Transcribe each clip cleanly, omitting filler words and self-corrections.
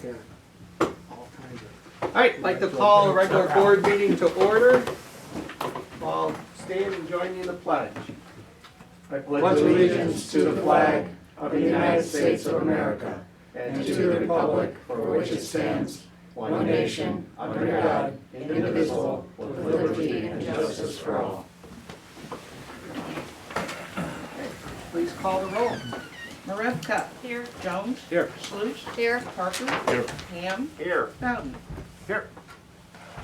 Yeah. All kinds of. All right, I'd like to call a regular board meeting to order. I'll stand and join me in the pledge. I Pledge allegiance to the flag of the United States of America and to the republic for which it stands, one nation, under God, indivisible, with liberty and justice for all. Please call the roll. Marevka. Here. Jones. Here. Sluse. Here. Parker. Here. Ham. Here. Bowden. Here.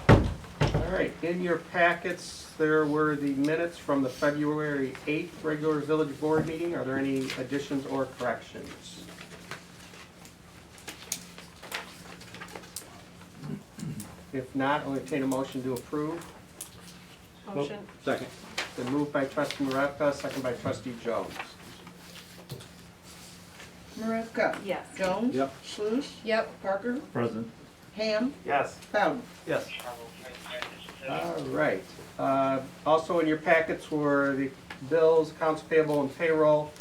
All right, in your packets, there were the minutes from the February 8th regular village board meeting. Are there any additions or corrections? If not, I'll entertain a motion to approve. Motion. Second. Been moved by trustee Marevka, second by trustee Jones. Marevka. Yes. Jones. Yep. Sluse. Yep. Parker. Present. Ham. Yes. Bowden. Yes. All right. Also in your packets were the bills, accounts payable, and payroll.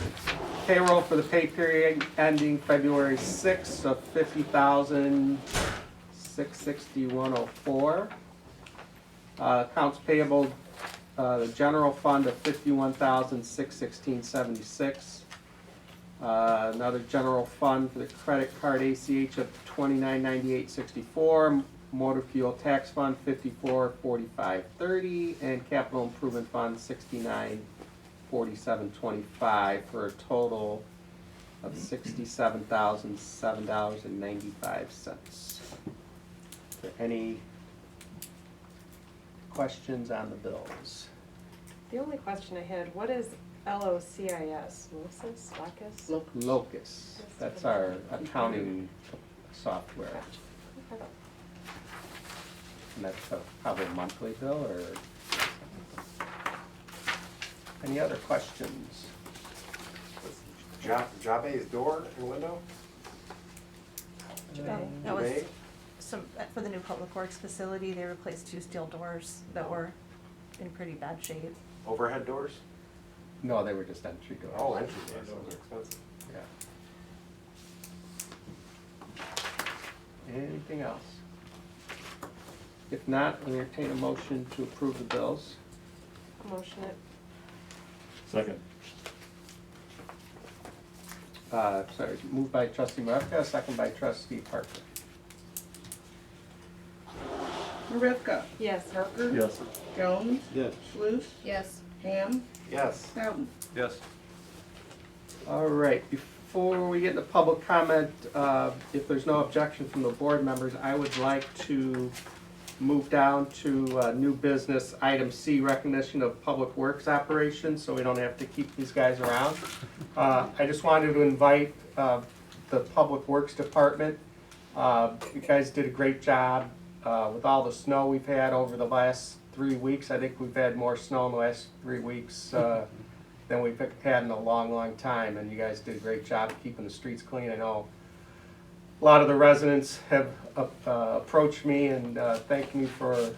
Payroll for the pay period ending February 6th of $50,661.04. Accounts payable, the general fund of $51,616.76. Another general fund for the credit card ACH of $29.98.64. Motor fuel tax fund $54.45.30, and capital improvement fund $69.47.25 for a total of $67,007.95. Is there any questions on the bills? The only question I had, what is LOCIS? Locus? Locus? Locus, that's our accounting software. Okay. And that's probably a monthly bill, or any other questions? Jabe's door and window? That was Bay? some, for the new public works facility, they replaced 2 steel doors that were in pretty bad shape. Overhead doors? No, they were just entry doors. Oh, entry doors, those are expensive. Yeah. Anything else? If not, I'll entertain a motion to approve the bills. Motion it. Second. Sorry, moved by trustee Marevka, second by trustee Parker. Marevka. Yes. Parker. Yes. Jones. Yes. Sluse. Yes. Ham. Yes. Bowden. Yes. All right, before we get into public comment, if there's no objection from the board members, I would like to move down to new business, item C, recognition of public works operations, so we don't have to keep these guys around. I just wanted to invite the public works department. You guys did a great job with all the snow we've had over the last 3 weeks. I think we've had more snow in the last 3 weeks than we've had in a long, long time, and you guys did a great job of keeping the streets clean. I know a lot of the residents have approached me and thanked me for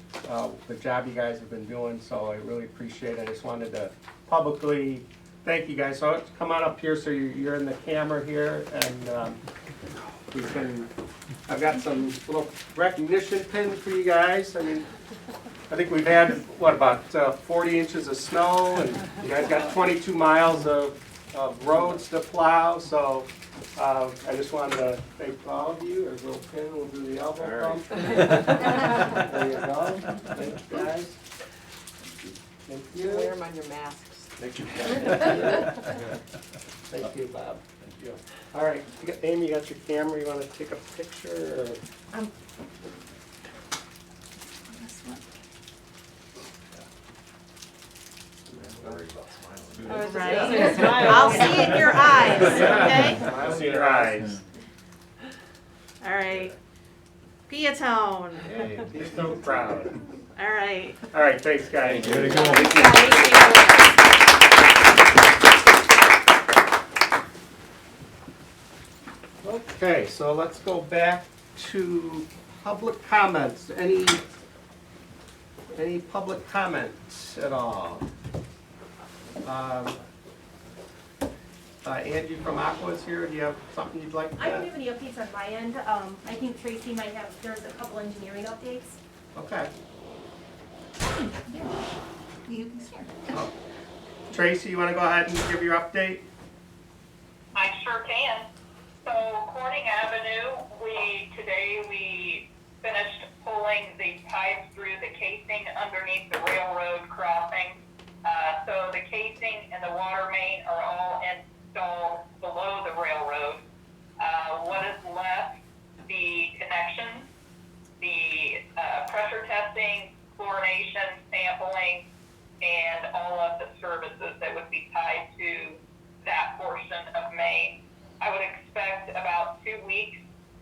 the job you guys have been doing, so I really appreciate it. I just wanted to publicly thank you guys. So come on up here so you're in the camera here, and we can, I've got some little recognition pins for you guys. I mean, I think we've had, what, about 40 inches of snow, and you guys got 22 miles of roads to plow, so I just wanted to thank all of you. There's a little pin, we'll do the elbow bump. There you go. Thank you, guys. Thank you. Wear them on your masks. Thank you. Thank you, Bob. Thank you. All right, Amy, you got your camera, you want to take a picture? Or? This one. Right. I'll see in your eyes, okay? I'll see your eyes. All right. Piatone. Hey, he's so proud. All right. All right, thanks, guys. Way to go. Okay, so let's go back to public comments. Any public comments at all? Angie from Aqua is here. Do you have something you'd like I don't to? have any updates on my end. I think Tracy might have, there's a couple engineering updates. Okay. You can share. Oh. Tracy, you want to go ahead and give your update? I sure can. So Corning Avenue, today we finished pulling the pipes through the casing underneath the railroad crossing. So the casing and the water main are all installed below the railroad. What is left? The connections, the pressure testing, chlorination, sampling, and all of the services that would be tied to that portion of Maine. I would expect about 2 weeks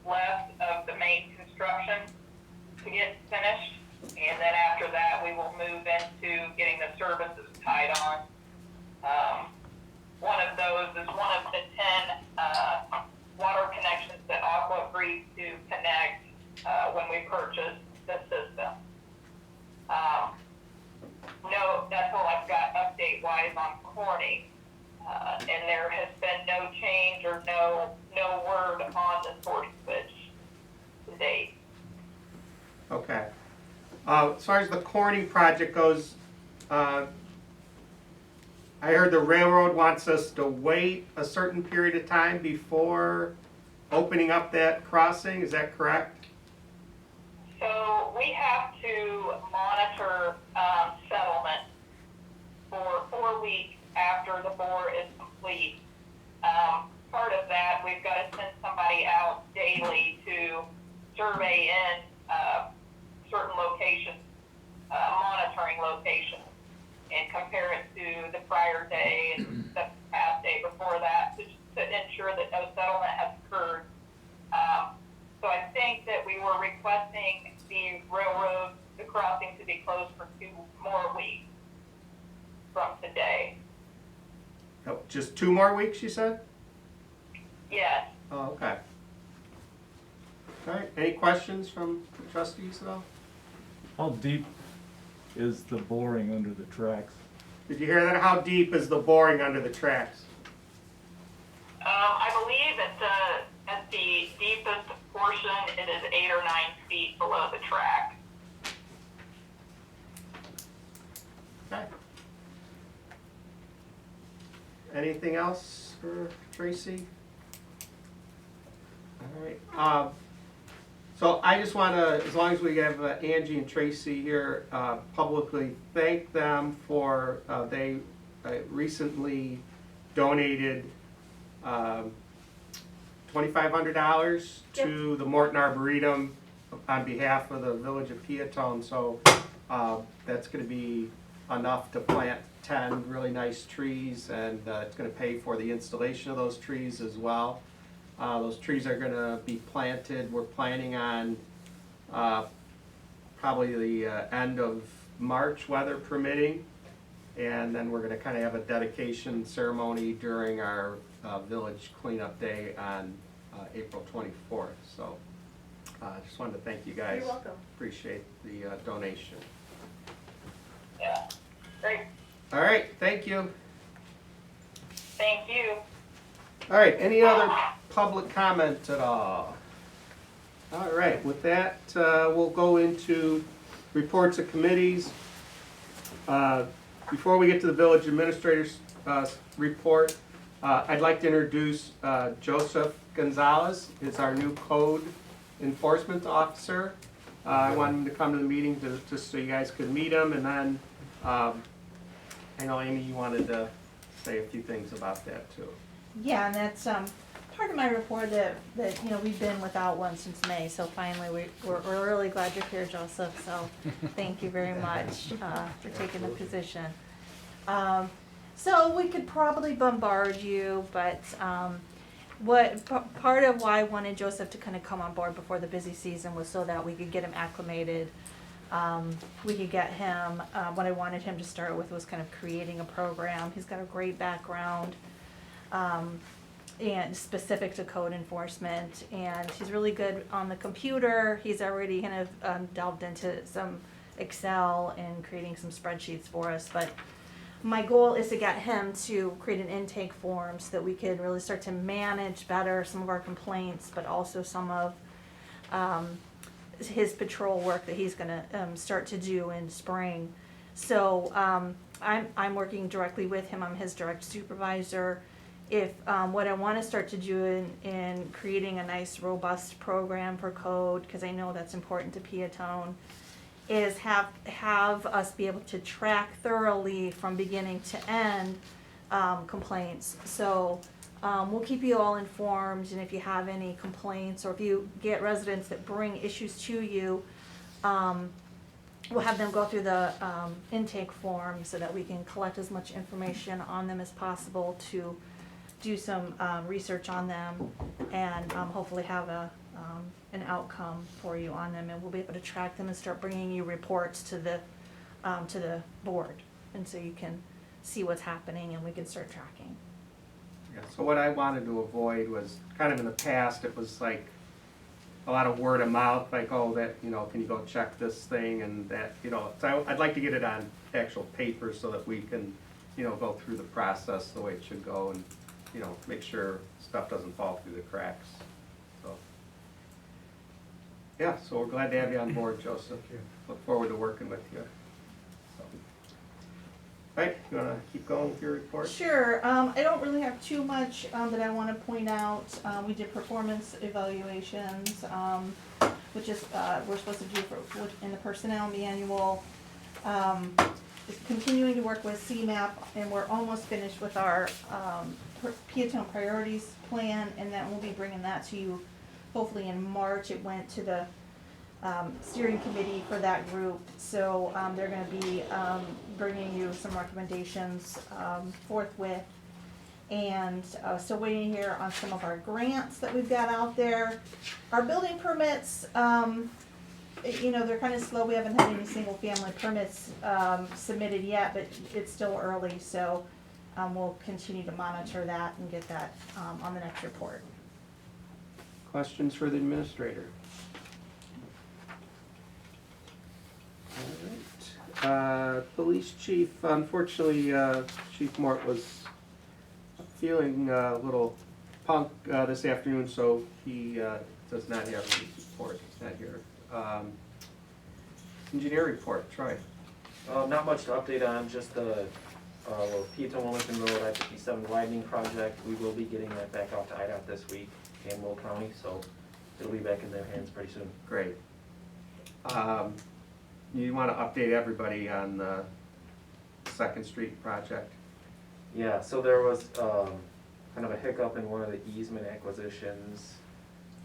left of the main construction to get finished, and then after that we will move into getting the services tied on. One of those is one of the 10 water connections that Aqua agreed to connect when we purchased the system. No, that's all I've got update-wise on Corning. And there has been no change or no word on the source switch to date. Okay. As far as the Corning project goes, I heard the railroad wants us to wait a certain period of time before opening up that crossing. Is that correct? So we have to monitor settlement for 4 weeks after the bore is complete. Part of that, we've got to send somebody out daily to survey in certain locations, monitoring locations, and compare it to the prior day and the past day before that to ensure that no settlement has occurred. So I think that we were requesting the railroad, the crossing, to be closed for 2 more weeks from today. Oh, just 2 more weeks, you said? Yes. Oh, okay. All right, any questions from the trustees at all? How deep is the boring under the tracks? Did you hear that? How deep is the boring under the tracks? I believe at the deepest portion, it is 8 or 9 feet below the track. Okay. Anything else for Tracy? All right. So I just want to, as long as we have Angie and Tracy here, publicly thank them for, they recently donated $2,500 to the Morton Arboretum on behalf of the Village of Peatone. So that's going to be enough to plant 10 really nice trees, and it's going to pay for the installation of those trees as well. Those trees are going to be planted. We're planning on probably the end of March, weather permitting, and then we're going to kind of have a dedication ceremony during our village cleanup day on April 24th. So I just wanted to thank you guys. You're welcome. Appreciate the donation. Yeah. Great. All right, thank you. Thank you. All right, any other public comment at all? All right, with that, we'll go into reports of committees. Before we get to the village administrator's report, I'd like to introduce Joseph Gonzalez. He's our new code enforcement officer. I want him to come to the meeting just so you guys could meet him, and then I know, Amy, you wanted to say a few things about that too. Yeah, and that's part of my report that we've been without one since May, so finally we're really glad you're here, Joseph, so thank you very much for taking the position. So we could probably bombard you, but part of why I wanted Joseph to kind of come on board before the busy season was so that we could get him acclimated. We could get him, what I wanted him to start with was kind of creating a program. He's got a great background, and specific to code enforcement, and he's really good on the computer. He's already kind of delved into some Excel and creating some spreadsheets for us, but my goal is to get him to create an intake form so that we could really start to manage better some of our complaints, but also some of his patrol work that he's gonna start to do in spring. So I'm working directly with him. I'm his direct supervisor. If what I want to start to do in creating a nice robust program for code, because I know that's important to Peatone, is have us be able to track thoroughly from beginning to end complaints. So we'll keep you all informed, and if you have any complaints or if you get residents that bring issues to you, we'll have them go through the intake form so that we can collect as much information on them as possible to do some research on them and hopefully have an outcome for you on them, and we'll be able to track them and start bringing you reports to the board, and so you can see what's happening and we can start tracking. Yeah, so what I wanted to avoid was, kind of in the past, it was like a lot of word of mouth, like, oh, that, you know, can you go check this thing and that, you know, so I'd like to get it on actual paper so that we can, you know, go through the process the way it should go and, you know, make sure stuff doesn't fall through the cracks, so. Yeah, so we're glad to have you on board, Joseph. Look forward to working with you. So. All right, you wanna keep going with your report? Sure, I don't really have too much that I want to point out. We did performance evaluations, which is we're supposed to do in the personnel manual. Continuing to work with CMAP, and we're almost finished with our Peatone priorities plan, and then we'll be bringing that to you hopefully in March. It went to the steering committee for that group, so they're going to be bringing you some recommendations forthwith. And still waiting here on some of our grants that we've got out there. Our building permits, you know, they're kind of slow. We haven't had any single family permits submitted yet, but it's still early, so we'll continue to monitor that and get that on the next report. Questions for the administrator? All right. Police chief, unfortunately, Chief Mort was feeling a little punk this afternoon, so he does not have a report. He's not here. Engineer report, Troy. Not much to update on, just the Peatone Wilmington Road I-57 widening project. We will be getting that back out to IDOT this week in Will County, so it'll be back in their hands pretty soon. Great. You want to update everybody on the 2nd Street project? Yeah, so there was kind of a hiccup in one of the easement acquisitions.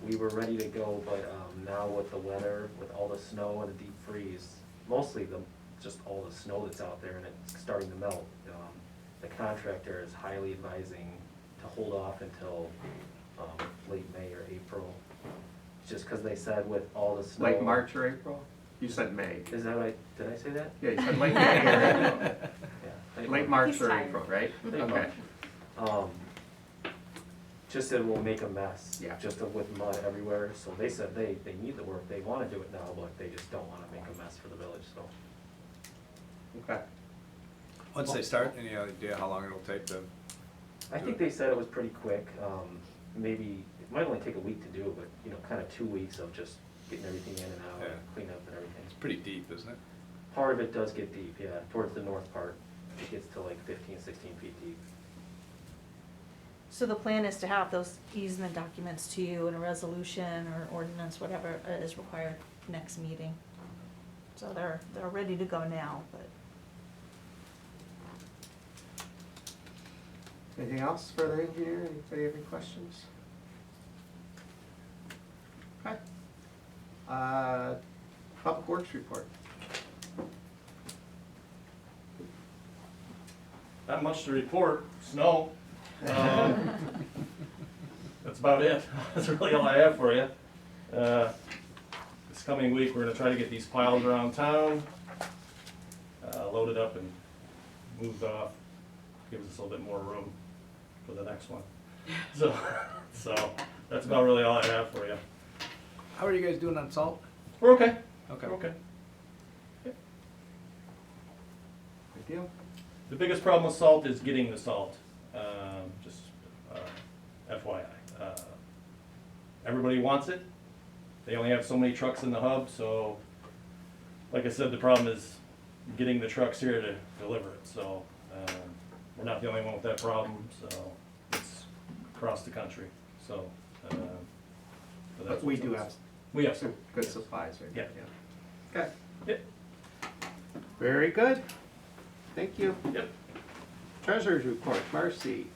We were ready to go, but now with the weather, with all the snow and the deep freeze, mostly just all the snow that's out there and it's starting to melt, the contractor is highly advising to hold off until late May or April. Just because they said with all the snow. Late March or April? You said May. Is that right? Did I say that? Yeah, you said late May or April. Yeah. Late March He's or tired. April, right? Late Okay. March. Just it will make a mess. Yeah. Just with mud everywhere. So they said they need the work. They want to do it now, but they just don't want to make a mess for the village. So. Okay. Once they start, any idea how long it'll take to? I think they said it was pretty quick. Maybe it might only take a week to do, but you know, kind of 2 weeks of just getting everything in and out, Yeah. and clean up and everything. It's pretty deep, isn't it? Part of it does get deep, yeah. Towards the north part, it gets to like 15, 16 feet deep. So the plan is to have those easement documents to you in a resolution or ordinance, whatever is required next meeting. So they're ready to go now, but. Anything else for the engineer? Anybody have any questions? Okay. Public Works report. Not much to report, snow. That's about it. That's really all I have for you. This coming week, we're gonna try to get these piles around town, loaded up and moved off. Gives us a little bit more room for the next one. So that's about really all I have for you. How are you guys doing on salt? We're okay. Okay. We're okay. Good deal. The biggest problem with salt is getting the salt, just FYI. Everybody wants it. They only have so many trucks in the hub, so like I said, the problem is getting the trucks here to deliver it. So we're not the only one with that problem, so it's across the country. So, so that's But we what's do up. have We have some good supplies right Yeah. there. Okay. Yep. Very good. Thank you. Yep. Treasurer's report, Marcy.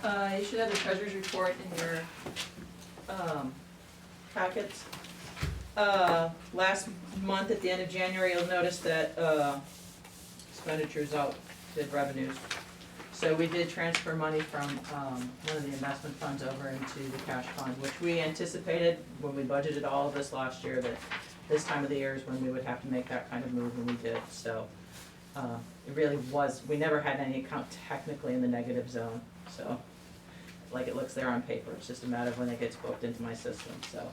You should have the treasurer's report in your packets. Last month, at the end of January, you'll notice that expenditures outdid revenues. So we did transfer money from one of the investment funds over into the cash fund, which we anticipated when we budgeted all of this last year, that this time of the year is when we would have to make that kind of move, and we did. So it really was, we never had any account technically in the negative zone, so like it looks there on paper. It's just a matter of when it gets booked into my system, so.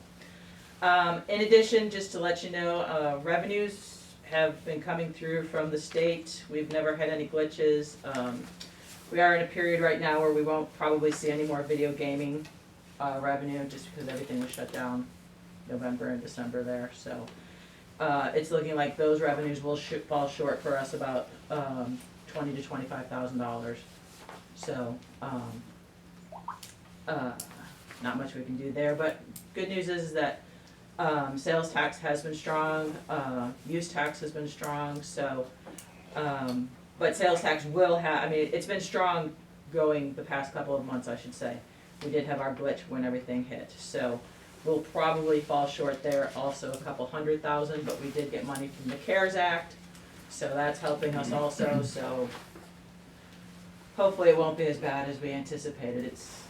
In addition, just to let you know, revenues have been coming through from the state. We've never had any glitches. We are in a period right now where we won't probably see any more video gaming revenue, just because everything was shut down November and December there, so. It's looking like those revenues will fall short for us about $20,000 to $25,000. So, not much we can do there, but good news is that sales tax has been strong, use tax has been strong, so, but sales tax will have, I mean, it's been strong going the past couple of months, I should say. We did have our glitch when everything hit, so we'll probably fall short there also a couple $100,000, but we did get money from the CARES Act, so that's helping us also, so hopefully it won't be as bad as we anticipated. It's,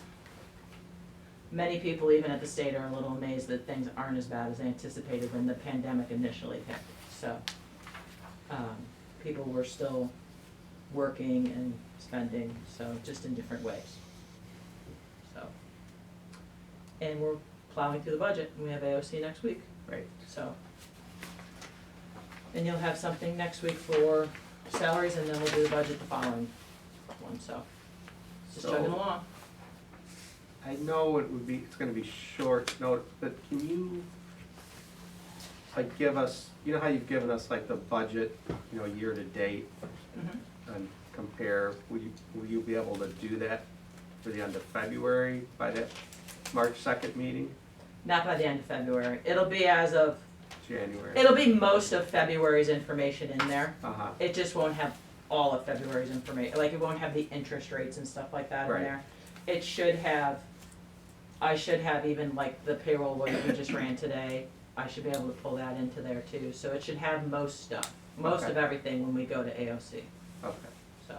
many people even at the state are a little amazed that things aren't as bad as they anticipated when the pandemic initially hit. So people were still working and spending, so just in different ways. So, and we're plowing through the budget, and we have AOC next week. Right. So, and you'll have something next week for salaries, and then we'll do the budget the following one, so just chugging along. I know it would be, it's gonna be short note, but can you, like, give us, you know how you've given us like the budget, you know, year to date and compare, will you be able to do that for the end of February by that March 2nd meeting? Not by the end of February. It'll be as of, January? it'll be most of February's information in there. Uh-huh, It just won't have all of February's information, like it won't have the interest rates and stuff like that in Right. there. It should have, I should have even like the payroll that we just ran today, I should be able to pull that into there too. So it should have most stuff, most Okay. of everything when we go to AOC, okay, so,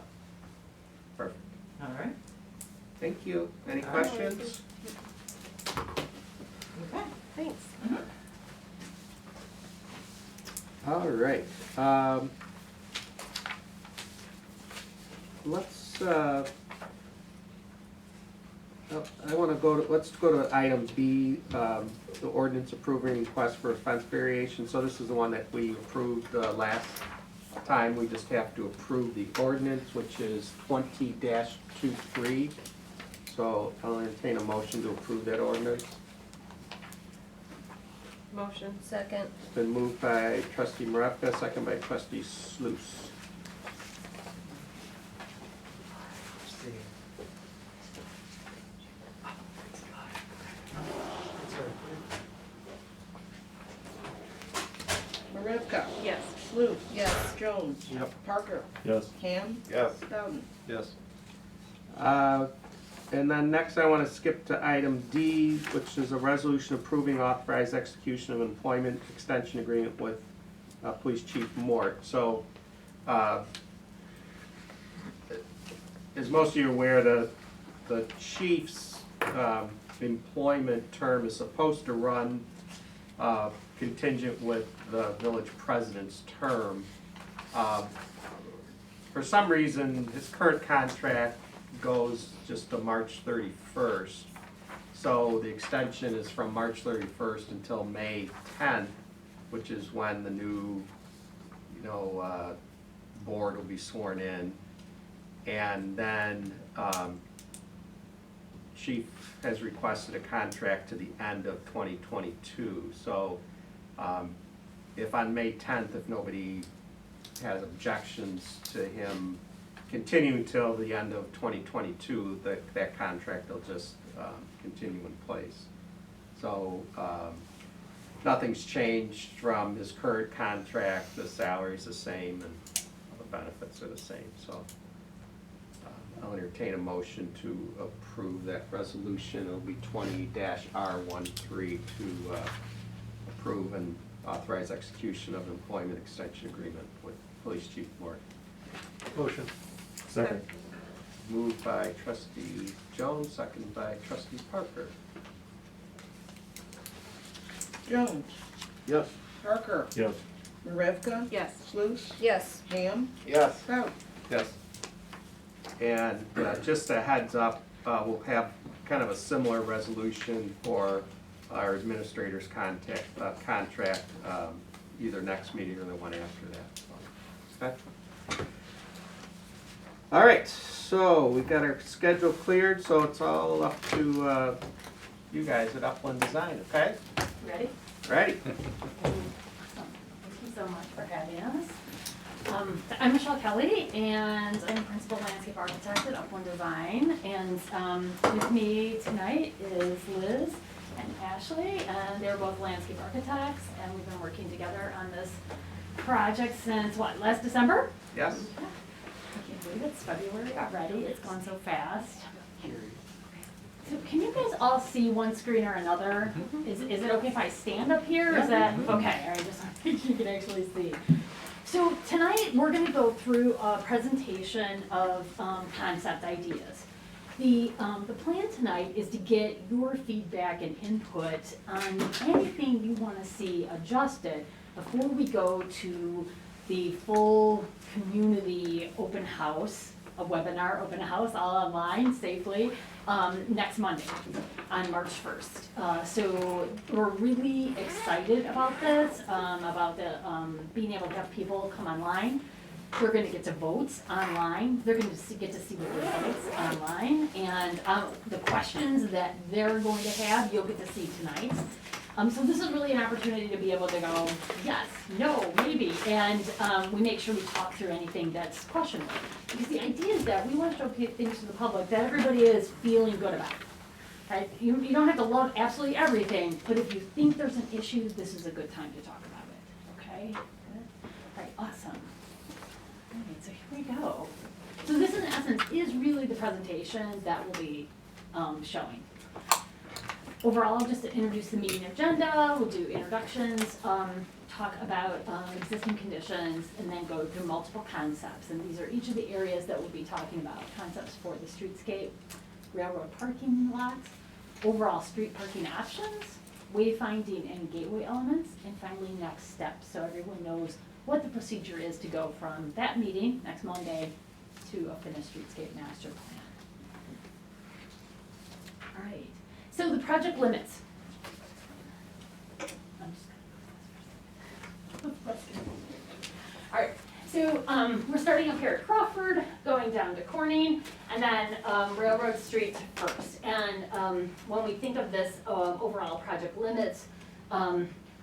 perfect. all right? Thank you. Any All right. questions? Okay. Thanks. All right, let's, I wanna go to, let's go to item B, the ordinance approving request for offense variation. So this is the one that we approved, last time. We just have to approve the ordinance, which is 20-23. So I'll entertain a motion to approve that ordinance. Motion. Second. It's been moved by trustee Marevka, second by trustee Sluse. Marevka, Yes. Sluse. Yes. Jones. Yep. Parker. Yes. Ham. Yes. Bowden. Yes. And then next I want to skip to item D, which is a resolution approving authorized execution of an employment extension agreement with Police Chief Mort. So, as most of you are aware, the chief's employment term is supposed to run contingent with the village president's term. For some reason, his current contract goes just to March 31st. So the extension is from March 31st until May 10th, which is when the new board will be sworn in. And then Chief has requested a contract to the end of 2022. So if on May 10th, if nobody has objections to him continuing till the end of 2022, that contract will just continue in place. So nothing's changed from his current contract. The salary's the same and the benefits are the same. So I'll entertain a motion to approve that resolution. It'll be 20-R13 to approve and authorize execution of employment extension agreement with Police Chief Lord. Motion. Second. Moved by trustee Jones, seconded by trustee Parker. Jones, Yes. Parker, Yes. Marevka, Yes. Sluse, Yes. Ham, Yes. Kraut. Yes. And just a heads up, we'll have kind of a similar resolution for our administrator's contract, either next meeting or the one after that. Okay. All right, so we've got our schedule cleared, so it's all up to you guys at Upland Design, okay? Ready? Ready? Awesome. Thank you so much for having us. I'm Michelle Kelly, and I'm Principal Landscape Architect at Upland Design. And with me tonight is Liz and Ashley, and they're both landscape architects, and we've been working together on this project since, what, last December? Yes? I can't believe it's February already. It's gone so fast. So can you guys all see one screen or another? Is it okay if I stand up here? Is that, okay, all right, just so you can actually see. So tonight, we're gonna go through a presentation of concept ideas. The plan tonight is to get your feedback and input on anything you wanna see adjusted before we go to the full community open house, a webinar open house, all online safely, next Monday on March 1st. So we're really excited about this, about the being able to have people come online. They're gonna get to vote online. They're gonna get to see what their votes online, and the questions that they're going to have, you'll get to see tonight. So this is really an opportunity to be able to go, yes, no, maybe, and we make sure we talk through anything that's questionable. Because the idea is that we want to show things to the public that everybody is feeling good about. Right? You don't have to love absolutely everything, but if you think there's an issue, this is a good time to talk about it, okay? Good. All right, awesome. All right, so here we go. So this, in essence, is really the presentation that we'll be showing. Overall, just to introduce the meeting agenda, we'll do introductions, talk about existing conditions, and then go through multiple concepts. And these are each of the areas that we'll be talking about. Concepts for the streetscape, railroad parking lots, overall street parking options, wayfinding and gateway elements, and finally next steps, so everyone knows what the procedure is to go from that meeting next Monday to a finished streetscape master plan. All right. So the project limits. All right, so we're starting up here at Crawford, going down to Corning, and then Railroad Street first. And when we think of this overall project limits,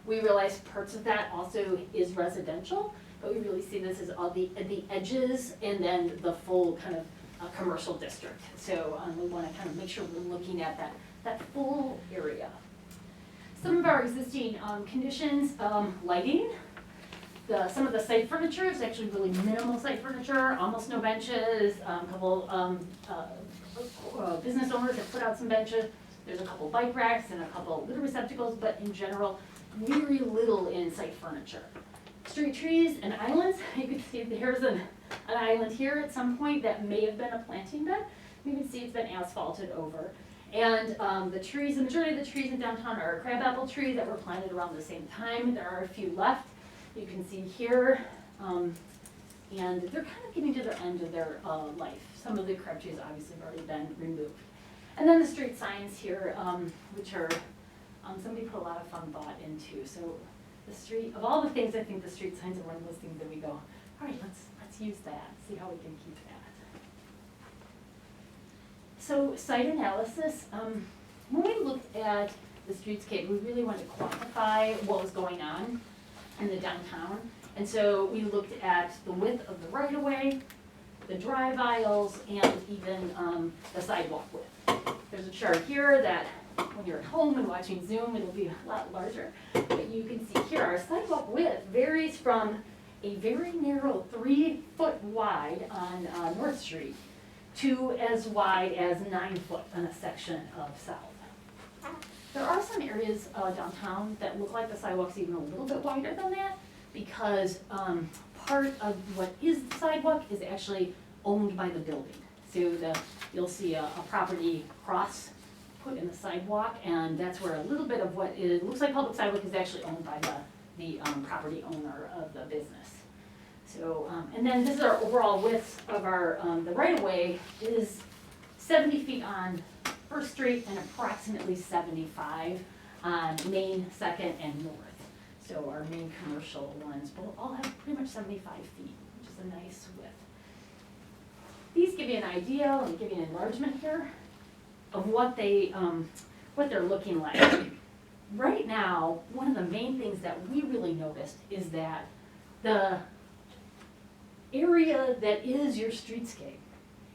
we realize parts of that also is residential, but we really see this as all the edges and then the full kind of commercial district. So we want to kind of make sure we're looking at that full area. Some of our existing conditions, lighting. Some of the site furniture is actually really minimal site furniture, almost no benches. A couple business owners have put out some benches. There's a couple bike racks and a couple litter receptacles, but in general, very little in site furniture. Street trees and islands. You can see there's an island here at some point that may have been a planting bed. You can see it's been asphalted over. And the trees, the majority of the trees in downtown are crabapple trees that were planted around the same time. There are a few left. You can see here, and they're kind of getting to the end of their life. Some of the crab trees obviously have already been removed. And then the street signs here, which are, somebody put a lot of fun thought into. So the street, of all the things, I think the street signs are one of those things that we go, all right, let's use that, see how we can keep that. So site analysis, when we looked at the streetscape, we really wanted to quantify what was going on in the downtown. And so we looked at the width of the right-of-way, the drive aisles, and even the sidewalk width. There's a chart here that when you're at home and watching Zoom, it'll be a lot larger. But you can see here, our sidewalk width varies from a very narrow 3 foot wide on North Street to as wide as 9 foot on a section of South. There are some areas downtown that look like the sidewalk's even a little bit wider than that, because part of what is the sidewalk is actually owned by the building. So you'll see a property cross put in the sidewalk, and that's where a little bit of what it looks like public sidewalk is actually owned by the property owner of the business. So, and then this is our overall width of our, the right-of-way is 70 feet on First Street and approximately 75 on Main, Second, and North. So our main commercial ones will all have pretty much 75 feet, which is a nice width. These give you an idea, let me give you an enlargement here, of what they're looking like. Right now, one of the main things that we really noticed is that the area that is your streetscape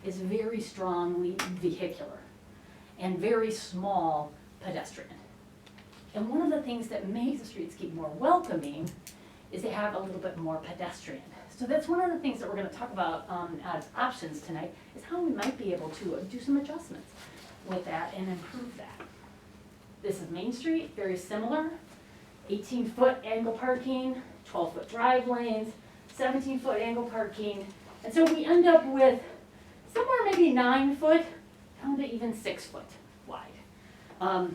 is very strongly vehicular and very small pedestrian. And one of the things that makes the streetscape more welcoming is to have a little bit more pedestrian. So that's one of the things that we're going to talk about as options tonight, is how we might be able to do some adjustments with that and improve that. This is Main Street, very similar. 18-foot angle parking, 12-foot drive lanes, 17-foot angle parking. And so we end up with somewhere maybe 9 foot down to even 6 foot wide.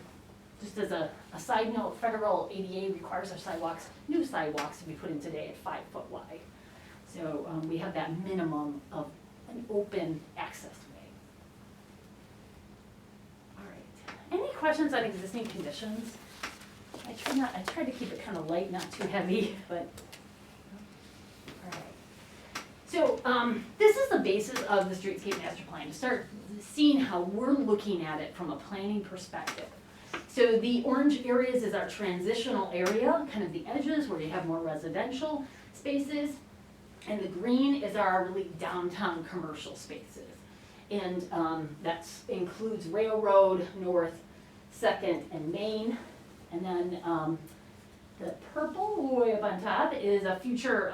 Just as a side note, federal ADA requires our sidewalks, new sidewalks, to be put in today at 5 foot wide. So we have that minimum of an open access way. All right. Any questions on existing conditions? I try to keep it kind of light, not too heavy, but. All right. So this is the basis of the Streetscape Masterplan, to start seeing how we're looking at it from a planning perspective. So the orange areas is our transitional area, kind of the edges where you have more residential spaces. And the green is our really downtown commercial spaces. And that includes Railroad, North, Second, and Main. And then the purple way up on top is a future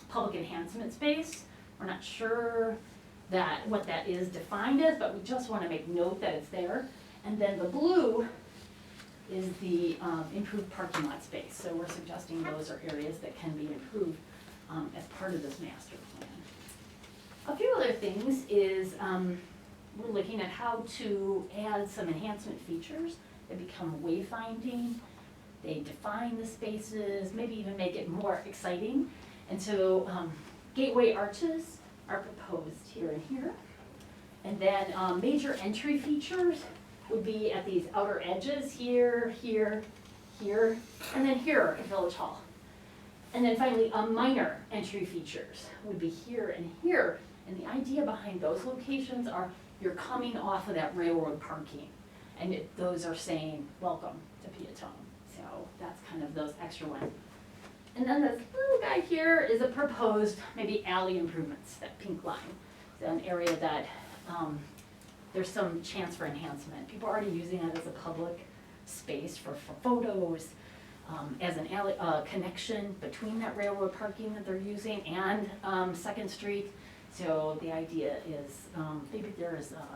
public enhancement space. We're not sure what that is defined as, but we just want to make note that it's there. And then the blue is the improved parking lot space. So we're suggesting those are areas that can be improved as part of this master plan. A few other things is we're looking at how to add some enhancement features that become wayfinding. They define the spaces, maybe even make it more exciting. And so gateway arches are proposed here and here. And then major entry features would be at these outer edges, here, here, here, and then here at Village Hall. And then finally, minor entry features would be here and here. And the idea behind those locations are you're coming off of that railroad parking, and those are saying, welcome to Peatone. So that's kind of those extra ones. And then this little guy here is a proposed maybe alley improvements, that pink line. It's an area that there's some chance for enhancement. People are already using it as a public space for photos, as an alley connection between that railroad parking that they're using and 2nd Street. So the idea is maybe there is a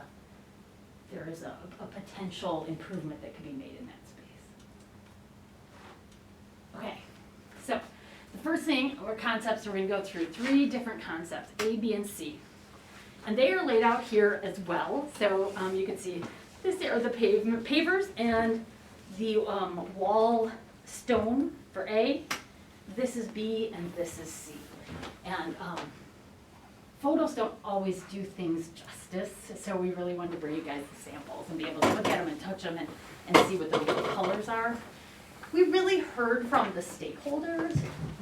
potential improvement that could be made in that space. Okay, so the first thing, or concepts, we're going to go through 3 different concepts, A, B, and C. And they are laid out here as well. So you can see this are the pavers and the wall stone for A. This is B and this is C. And photos don't always do things justice, so we really wanted to bring you guys the samples and be able to look at them and touch them and see what the real colors are. we really heard from the stakeholders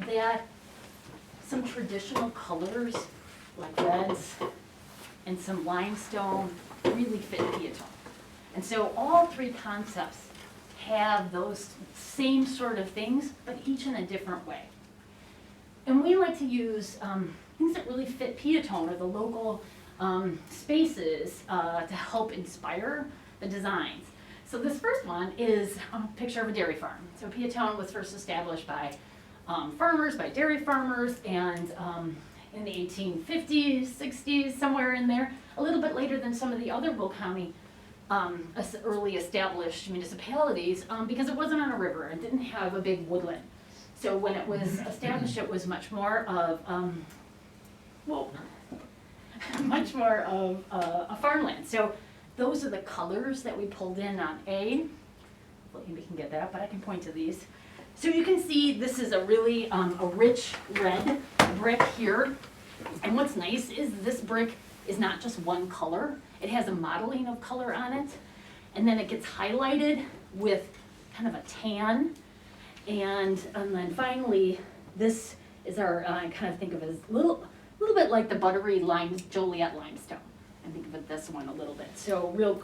that some traditional colors like reds and some limestone really fit Peatone. And so all three concepts have those same sort of things, but each in a different way. And we like to use things that really fit Peatone or the local spaces to help inspire the designs. So this first one is a picture of a dairy farm. So Peatone was first established by farmers, by dairy farmers, and in the 1850s, 60s, somewhere in there, a little bit later than some of the other Will County early established municipalities, because it wasn't on a river and didn't have a big woodland. So when it was established, it was much more of, much more of a farmland. So those are the colors that we pulled in on A. Well, maybe we can get that up, but I can point to these. So you can see this is a really a rich red brick here. And what's nice is this brick is not just one color. It has a modeling of color on it. And then it gets highlighted with kind of a tan. And then finally, this is our, I kind of think of it as a little bit like the buttery Joliet limestone. I think of it this one a little bit. So real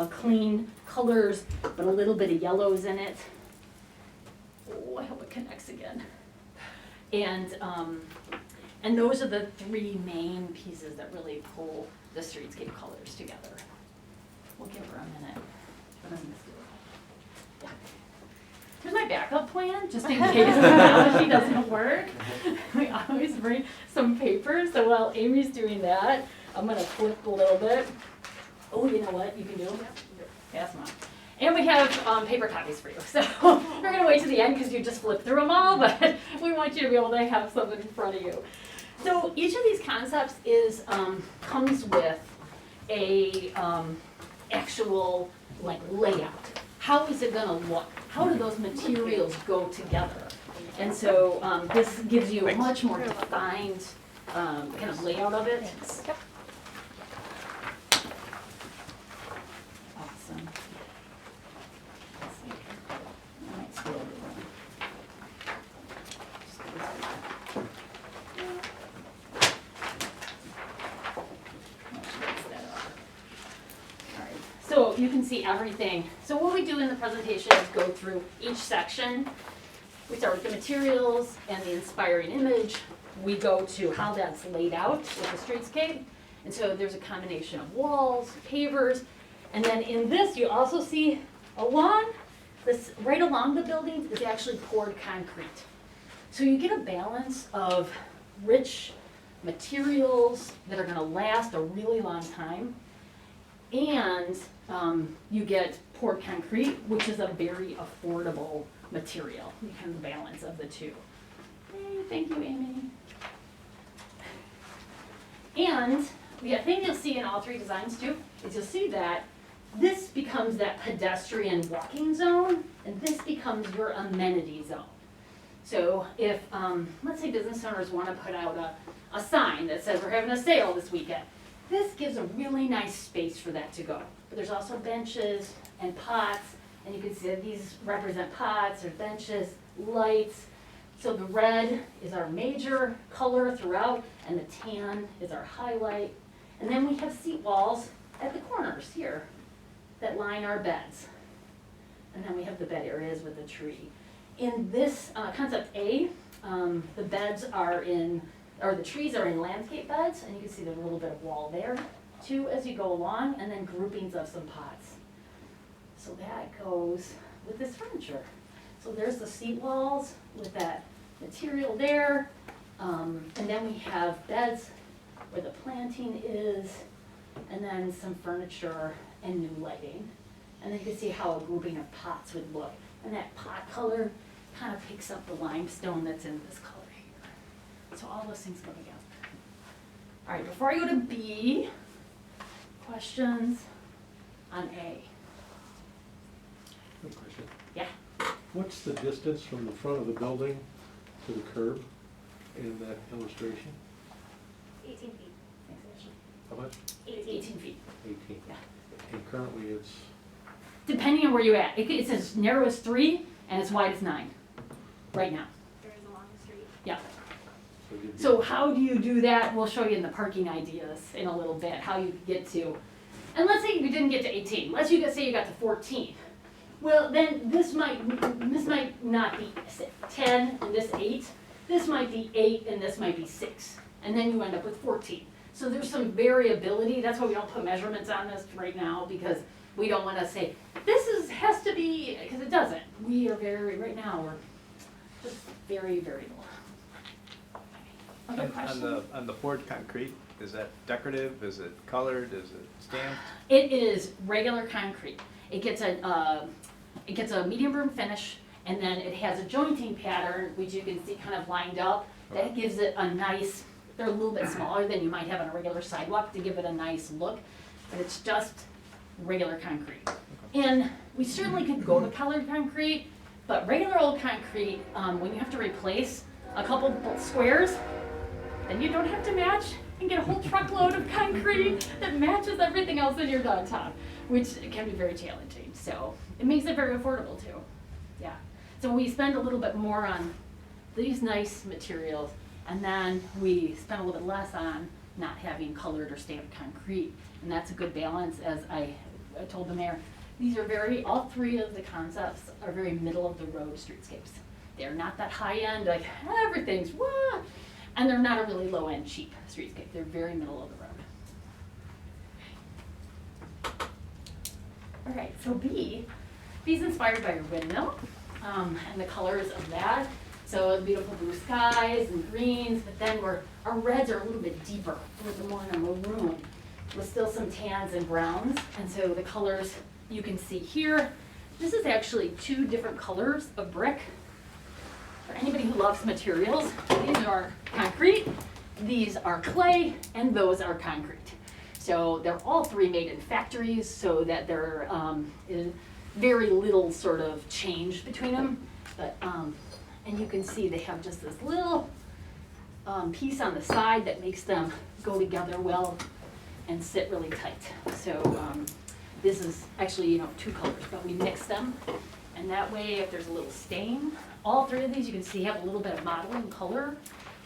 clean colors, but a little bit of yellows in it. Oh, I hope it connects again. And those are the three main pieces that really pull the streetscape colors together. We'll give her a minute. Yeah. Here's my backup plan, just in case the technology doesn't work. We always bring some paper, so while Amy's doing that, I'm gonna flip a little bit. Oh, you know what you can do? Pass them on. And we have paper copies for you. So we're gonna wait to the end because you just flip through them all, but we want you to be able to have something in front of you. So each of these concepts is comes with a actual like layout. How is it gonna look? How do those materials go together? And so this gives you a much more defined kind of layout of it. Yep. Awesome. Let's see. I might scroll it around. Just go like that. Mix that up. All right. So you can see everything. So what we do in the presentation is go through each section. We start with the materials and the inspiring image. We go to how that's laid out with the streetscape. And so there's a combination of walls, pavers, and then in this you also see right along the building is actually poured concrete. So you get a balance of rich materials that are gonna last a really long time, and you get poured concrete, which is a very affordable material. You have the balance of the two. Hey, thank you, Amy. And the thing you'll see in all three designs too is you'll see that this becomes that pedestrian walking zone, and this becomes your amenity zone. So if, let's say business owners want to put out a sign that says we're having a sale this weekend, this gives a really nice space for that to go. But there's also benches and pots, and you can see that these represent pots or benches, lights. So the red is our major color throughout, and the tan is our highlight. And then we have seat walls at the corners here that line our beds. And then we have the bed areas with the tree. In this concept A, the beds are the trees are in landscape beds, and you can see there's a little bit of wall there too as you go along, and then groupings of some pots. So that goes with this furniture. So there's the seat walls with that material there, and then we have beds where the planting is, and then some furniture and new lighting. And then you can see how a grouping of pots would look. And that pot color kind of picks up the limestone that's in this color here. So all those things go together. All right, before I go to B, questions on A? Good question. Yeah. What's the distance from the front of the building to the curb in that illustration? 18 feet. Thanks, Ashley. How much? 18 feet. 18. Yeah. And currently it's, Depending on where you're at. It's as narrow as 3, and it's wide as 9, right now. There is along the street. Yeah. So you'd be- So how do you do that? We'll show you in the parking ideas in a little bit, how you get to, and let's say you didn't get to 18, let's say you got to 14. Well, then this might not be 10 and this 8, this might be 8 and this might be 6, and then you end up with 14. So there's some variability, that's why we don't put measurements on this right now, because we don't wanna say, has to be, because it doesn't. We are right now, we're just very variable. Other questions? On the poured concrete, is that decorative, is it colored, is it stamped? It is regular concrete. It gets a medium burn finish, and then it has a jointing pattern, which you can see kind of lined up. That gives it a nice, they're a little bit smaller than you might have on a regular sidewalk to give it a nice look, but it's just regular concrete. And we certainly could go to colored concrete, but regular old concrete, when you have to replace a couple squares, then you don't have to match and get a whole truckload of concrete that matches everything else in your downtown, which can be very challenging. So it makes it very affordable too. Yeah. So we spend a little bit more on these nice materials, and then we spend a little bit less on not having colored or stamped concrete. And that's a good balance, as I told the mayor. These are all three of the concepts are very middle of the road streetscapes. They're not that high end, like everything's wah, and they're not a really low end cheap streetscape. They're very middle of the road. All right, so B's inspired by your windmill, and the colors of that. So beautiful blue skies and greens, but then our reds are a little bit deeper, a little more in a maroon, with still some tans and browns. And so the colors you can see here, this is actually 2 different colors of brick. For anybody who loves materials, these are concrete, these are clay, and those are concrete. So they're all 3 made in factories, so that there is very little sort of change between them. But and you can see they have just this little piece on the side that makes them go together well and sit really tight. So this is actually 2 colors, but we mix them, and that way if there's a little stain, all 3 of these you can see have a little bit of modeling color.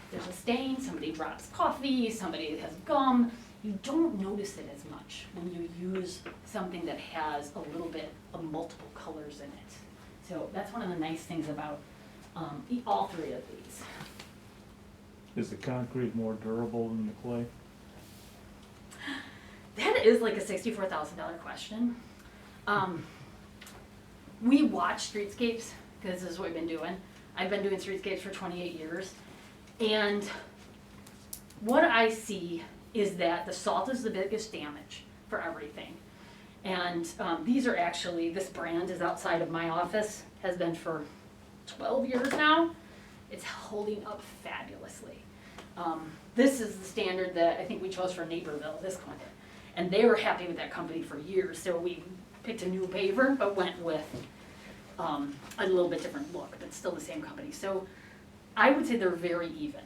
If there's a stain, somebody drops coffee, somebody has gum, you don't notice it as much when you use something that has a little bit of multiple colors in it. So that's one of the nice things about all 3 of these. Is the concrete more durable than the clay? That is like a $64,000 question. We watch streetscapes, because this is what we've been doing. I've been doing streetscapes for 28 years. And what I see is that the salt is the biggest damage for everything. And these are actually, this brand is outside of my office, has been for 12 years now. It's holding up fabulously. This is the standard that I think we chose for Naperville, this one. And they were happy with that company for years, so we picked a new paver, but went with a little bit different look, but still the same company. So I would say they're very even.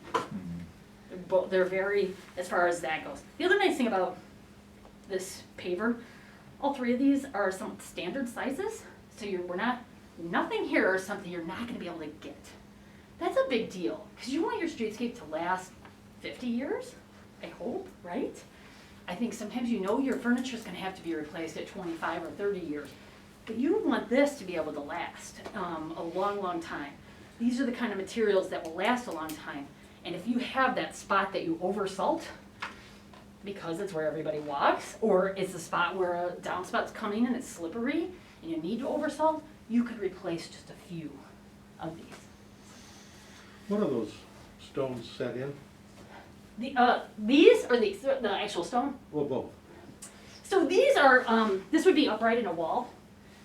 They're very, as far as that goes. The other nice thing about this paver, all 3 of these are some standard sizes, so nothing here is something you're not gonna be able to get. That's a big deal, because you want your streetscape to last 50 years, I hope, right? I think sometimes your furniture's gonna have to be replaced at 25 or 30 years, but you want this to be able to last a long, long time. These are the kind of materials that will last a long time, and if you have that spot that you oversalt, because it's where everybody walks, or it's a spot where a downspot's coming and it's slippery, and you need to oversalt, you could replace just a few of these. What are those stones set in? These or the actual stone? Well, both. So these are, this would be upright in a wall.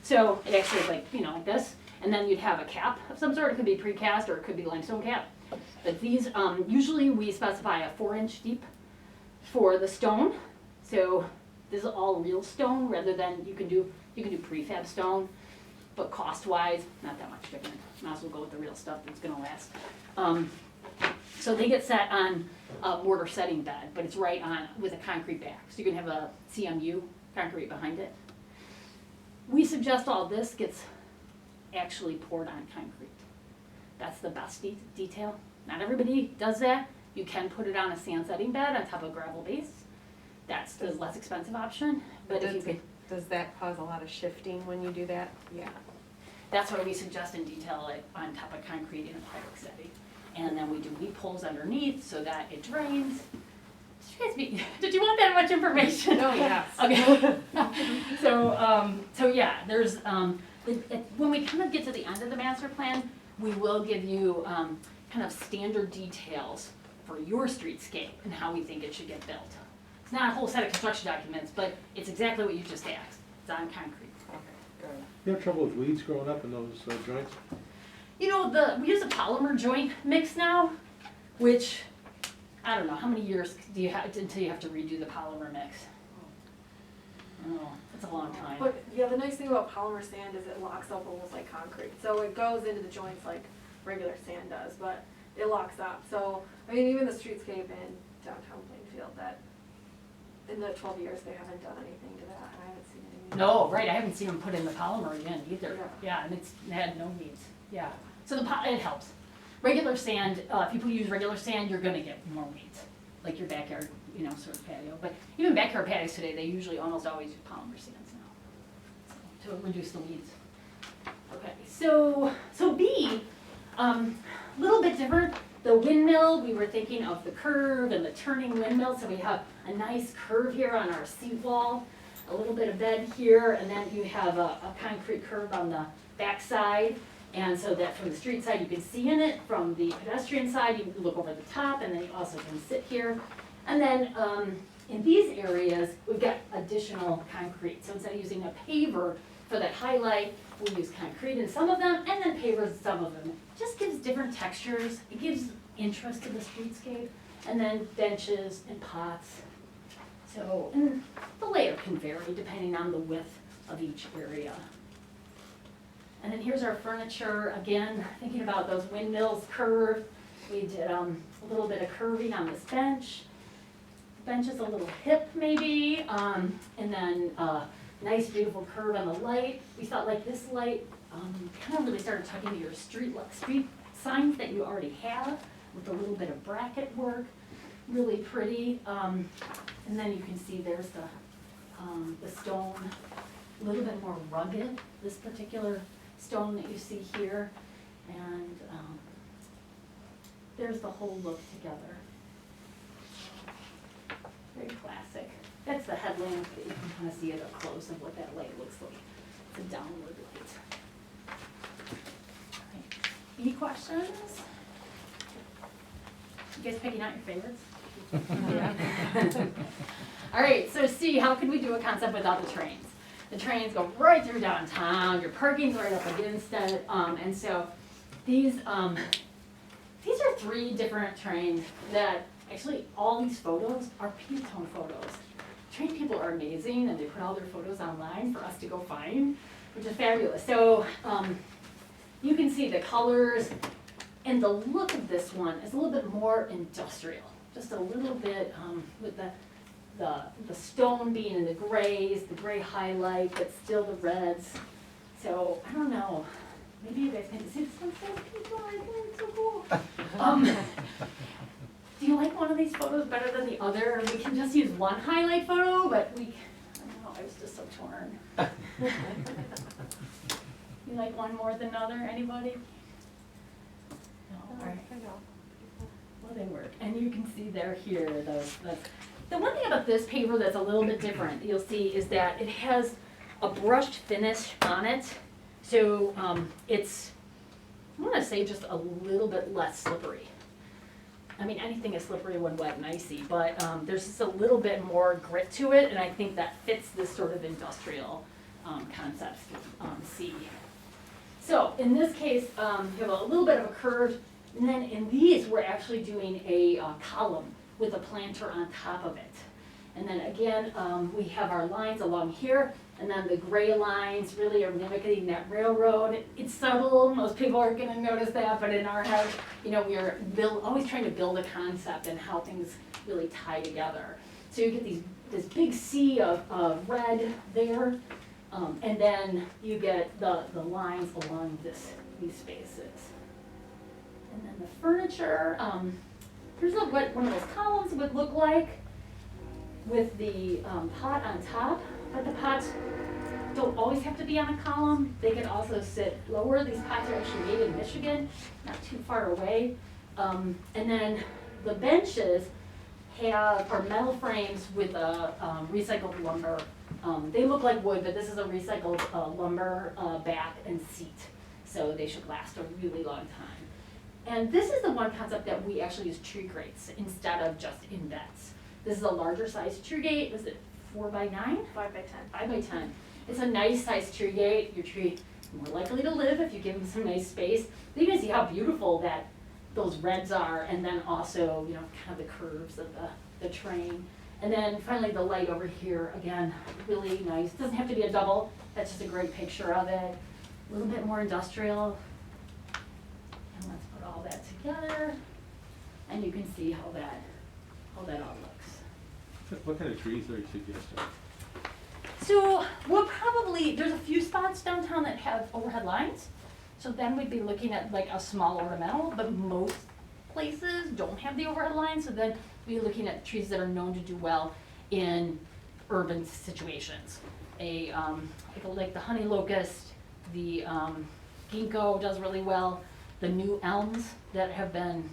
So it actually is like, like this. And then you'd have a cap of some sort. It could be precast or it could be limestone cap. But these, usually we specify a 4-inch deep for the stone. So this is all real stone rather than you can do prefab stone. But cost-wise, not that much different. Might as well go with the real stuff that's gonna last. So they get set on a mortar setting bed, but it's right on with a concrete back. So you can have a CMU concrete behind it. We suggest all this gets actually poured on concrete. That's the best detail. Not everybody does that. You can put it on a sand setting bed on top of a gravel base. That's the less expensive option, but if you could. Does that cause a lot of shifting when you do that? Yeah. That's why we suggest in detail it on top of concrete in a public setting. And then we do weed poles underneath so that it drains. Did you want that much information? Oh, yes. Okay. So yeah, there's, when we kind of get to the end of the master plan, we will give you kind of standard details for your streetscape and how we think it should get built. It's not a whole set of construction documents, but it's exactly what you just asked. It's on concrete. Okay, good. You have trouble with weeds growing up in those joints? You know, we use a polymer joint mix now, which, I don't know, how many years do you have until you have to redo the polymer mix? Oh, it's a long time. But yeah, the nice thing about polymer sand is it locks up almost like concrete. So it goes into the joints like regular sand does, but it locks up. So, I mean, even the streetscape in downtown Plainfield, that in the 12 years they haven't done anything to that. I haven't seen anything. No, right, I haven't seen them put in the polymer again either. Yeah. Yeah, and it had no weeds, yeah. So it helps. Regular sand, if people use regular sand, you're gonna get more weeds, like your backyard, you know, sort of patio. But even backyard patios today, they usually almost always use polymer sands now to reduce the weeds. Okay, so B, little bit different. The windmill, we were thinking of the curve and the turning windmill, so we have a nice curve here on our seawall, a little bit of bed here, and then you have a concrete curve on the back side. And so that from the street side, you can see in it. From the pedestrian side, you can look over the top, and then you also can sit here. And then in these areas, we've got additional concrete. So instead of using a paver for that highlight, we use concrete in some of them, and then pavers in some of them. It just gives different textures. It gives interest to the streetscape. And then benches and pots. So, and the layer can vary depending on the width of each area. And then here's our furniture, again, thinking about those windmills curved. We did a little bit of curving on this bench. The bench is a little hip maybe, and then nice beautiful curve on the light. We felt like this light kind of really started tucking into your street signs that you already have with a little bit of bracket work, really pretty. And then you can see there's the stone, a little bit more rugged, this particular stone that you see here, and there's the whole look together. Very classic. That's the headlamp that you can kind of see at up close of what that light looks like. It's a downward light. Okay. Any questions? You guys picking out your favorites? All right, so C, how can we do a concept without the trains? The trains go right through downtown, your parking's right up against it, and so these are 3 different trains that, actually all these photos are Pantone photos. Train people are amazing, and they put all their photos online for us to go find, which is fabulous. So you can see the colors, and the look of this one is a little bit more industrial, just a little bit with the stone being in the grays, the gray highlight, but still the reds. So, I don't know, maybe you guys can see this one says people, I think it's so cool. Do you like one of these photos better than the other? We can just use one highlight photo, but I don't know, I was just so torn. You like one more than another, anybody? No, all right. Well, they work. And you can see they're here, the one thing about this paper that's a little bit different, you'll see, is that it has a brushed finish on it. So it's, I want to say, just a little bit less slippery. I mean, anything is slippery when wet and icy, but there's just a little bit more grit to it, and I think that fits this sort of industrial concept C. So in this case, you have a little bit of a curve, and then in these, we're actually doing a column with a planter on top of it. And then again, we have our lines along here, and then the gray lines really are mimicking that railroad. It's subtle, most people aren't gonna notice that, but in our house, you know, we're always trying to build a concept and how things really tie together. So you get this big sea of red there, And then you get the lines along these spaces. And then the furniture, here's what one of those columns would look like with the pot on top, but the pots don't always have to be on a column. They can also sit lower. These pots are actually made in Michigan, not too far away. And then the benches are metal frames with recycled lumber. They look like wood, but this is a recycled lumber back and seat. So they should last a really long time. And this is the one concept that we actually use tree grates instead of just indents. This is a larger size tree gate. Was it 4 by 9? 5 by 10. 5 by 10. It's a nice size tree gate. Your tree more likely to live if you give them some nice space. You can see how beautiful that those reds are, and then also, you know, kind of the curves of the terrain. And then finally the light over here, again, really nice. Doesn't have to be a double. That's just a great picture of it. A little bit more industrial. And let's put all that together, and you can see how that all looks. What kind of trees are you suggesting? So we'll probably, there's a few spots downtown that have overhead lines. So then we'd be looking at like a small ornamental, but most places don't have the overhead lines. So then we'd be looking at trees that are known to do well in urban situations. Like the honey locust, the ginkgo does really well. The new elms that have been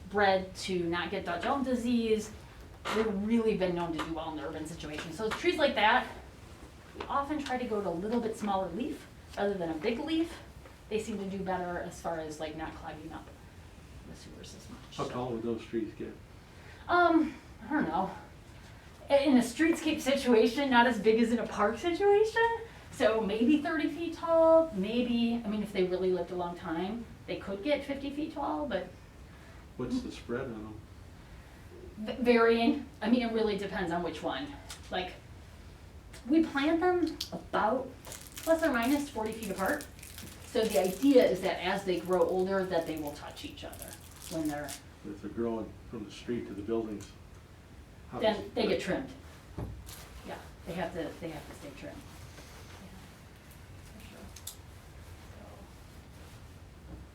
bred to not get Dutch elm disease, they've really been known to do well in the urban situation. So trees like that, we often try to go to a little bit smaller leaf rather than a big leaf. They seem to do better as far as like not clogging up the sewers as much. How tall would those trees get? I don't know. In a streetscape situation, not as big as in a park situation. So maybe 30 feet tall, maybe, I mean, if they really lived a long time, they could get 50 feet tall, but. What's the spread on them? Varying. I mean, it really depends on which one. Like, we plant them about plus or minus 40 feet apart. So the idea is that as they grow older, that they will touch each other when they're. If they're growing from the street to the buildings. how Then does- they get trimmed. Yeah, they have to stay trimmed. Yeah, for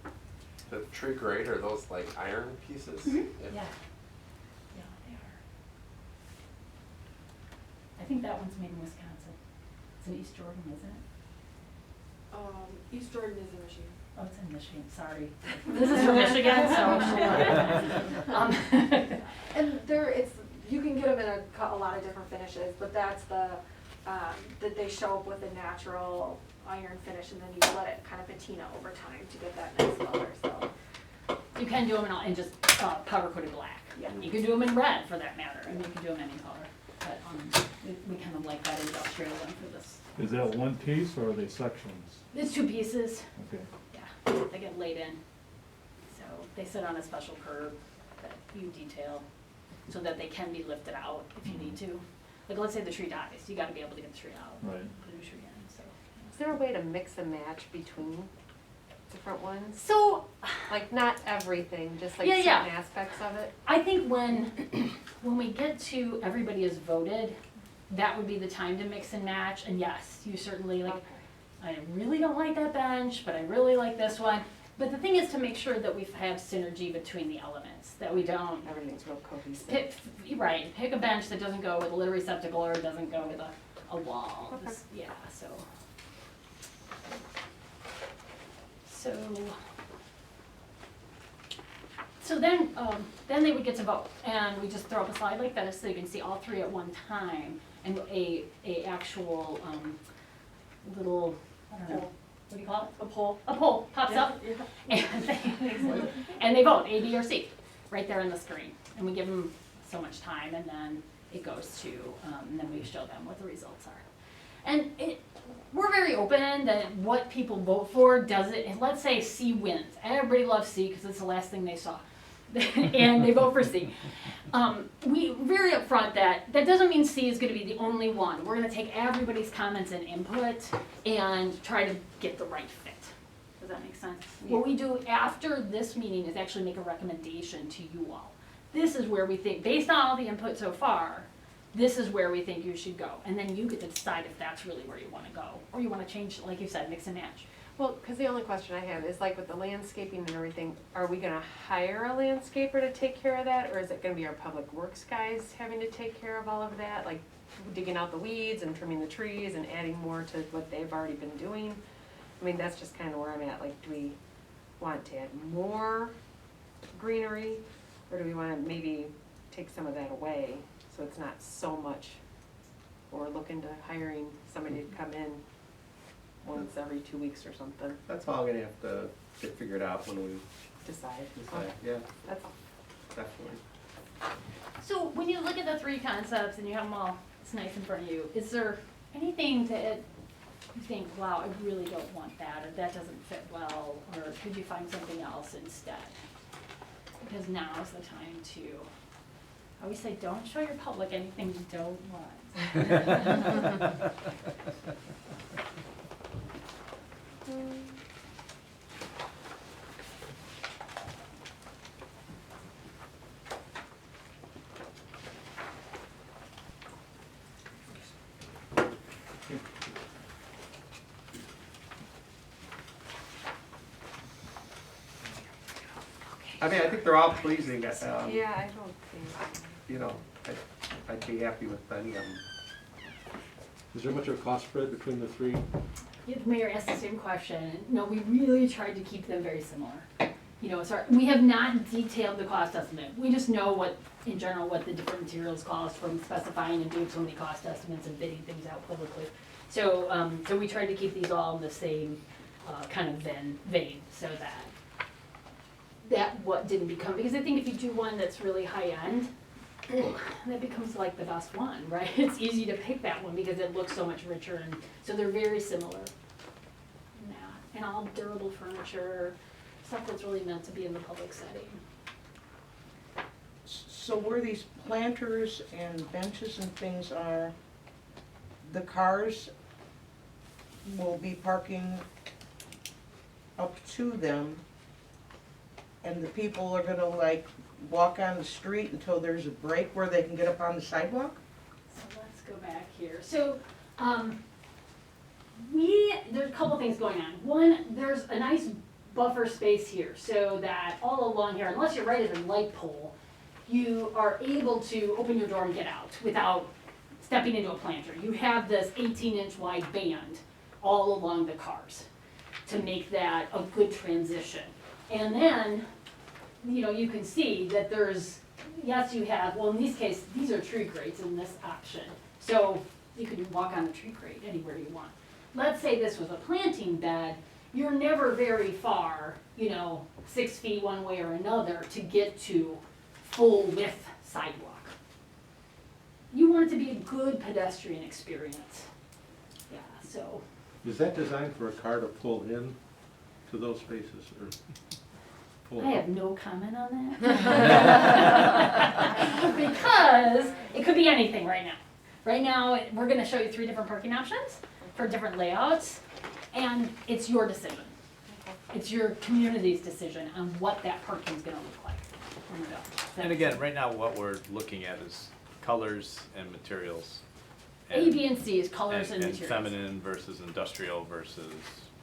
sure. The tree grate, are those like iron pieces? Yeah. Yeah, they are. I think that one's made in Wisconsin. It's in East Jordan, isn't it? East Jordan is in Michigan. Oh, it's in Michigan, sorry. This is from Michigan, so. And you can get them in a lot of different finishes, but that's that they show up with a natural iron finish, and then you let it kind of patina over time to get that nice color, so. You can do them in just powder coated black. Yeah. You can do them in red for that matter, and you can do them any color. But we kind of like that industrial one for this. Is that one piece or are they sections? It's 2 pieces. Okay. Yeah, they get laid in. So they sit on a special curb that you detail so that they can be lifted out if you need to. Like let's say the tree dies, you gotta be able to get the tree out. Right. Put a new tree in, so. Is there a way to mix and match between different ones? So, Like not everything, just like Yeah, certain yeah. aspects of it? I think when we get to everybody has voted, that would be the time to mix and match. And yes, you certainly like, Okay. I really don't like that bench, but I really like this one. But the thing is to make sure that we have synergy between the elements, that we don't Everything's real cohesive. pick a bench that doesn't go with a litter receptacle or doesn't go with a wall. Okay. Yeah, so then they would get to vote, and we just throw up a slide like this so you can see all 3 at one time, and a actual little, I don't know, what do you call it? A pole. A poll pops up, Yeah. and they vote A, B, or C, right there on the screen, and we give them so much time, and then it goes to, and then we show them what the results are. And we're very open that what people vote for does it, and let's say C wins. Everybody loves C because it's the last thing they saw. And they vote for C. We very upfront that doesn't mean C is going to be the only one. We're going to take everybody's comments and input and try to get the right fit. Does that make sense? Yeah. What we do after this meeting is actually make a recommendation to you all. This is where we think, based on all the input so far, this is where we think you should go. And then you get to decide if that's really where you wanna go, or you wanna change, like you said, mix and match. Well, because the only question I have is like with the landscaping and everything, are we gonna hire a landscaper to take care of that? Or is it gonna be our public works guys having to take care of all of that? Like digging out the weeds and trimming the trees and adding more to what they've already been doing? I mean, that's just kind of where I'm at. Like, do we want to add more greenery? Or do we want to maybe take some of that away so it's not so much? Or look into hiring somebody to come in once every 2 weeks or something, That's all gonna have to get figured out when we decide. decide, yeah, That's all. definitely. So when you look at the three concepts and you have them all, it's nice in front of you, is there anything that you think, wow, I really don't want that, or that doesn't fit well, or could you find something else instead? Because now is the time to, I always say, don't show your public anything you don't want. I mean, I think they're all pleasing, Yeah, I don't think. you know, I'd be happy with any of them. Is there much of a cost spread between the three? Yeah, the mayor asked the same question. No, we really tried to keep them very similar. You know, so we have not detailed the cost estimate. We just know what, in general, what the different materials cost from specifying and doing so many cost estimates and bidding things out publicly. So, so we tried to keep these all in the same kind of vein, so that what didn't become, because I think if you do one that's really high end, that becomes like the best one, right? It's easy to pick that one because it looks so much richer, and so they're very similar. Yeah, and all durable furniture, stuff that's really meant to be in the public setting. So where these planters and benches and things are, the cars will be parking up to them, and the people are gonna like walk on the street until there's a break where they can get up on the sidewalk? So let's go back here. So, there's a couple things going on. One, there's a nice buffer space here, so that all along here, unless you're right at a light pole, you are able to open your door and get out without stepping into a planter. You have this 18-inch wide band all along the cars to make that a good transition. And then, you know, you can see that there's, yes, you have, well, in this case, these are tree crates in this option. So you could walk on the tree crate anywhere you want. Let's say this was a planting bed, you're never very far, you know, 6 feet one way or another to get to full width sidewalk. You want it to be a good pedestrian experience. Yeah, so. Is that designed for a car to pull in to those spaces or pull I out? have no comment on that. Because it could be anything right now. Right now, we're gonna show you 3 different parking options for different layouts, and it's your decision. It's your community's decision on what that parking's gonna look like when we're done. And again, right now, what we're looking at is colors and materials. A, B, and C is colors and materials. And feminine versus industrial versus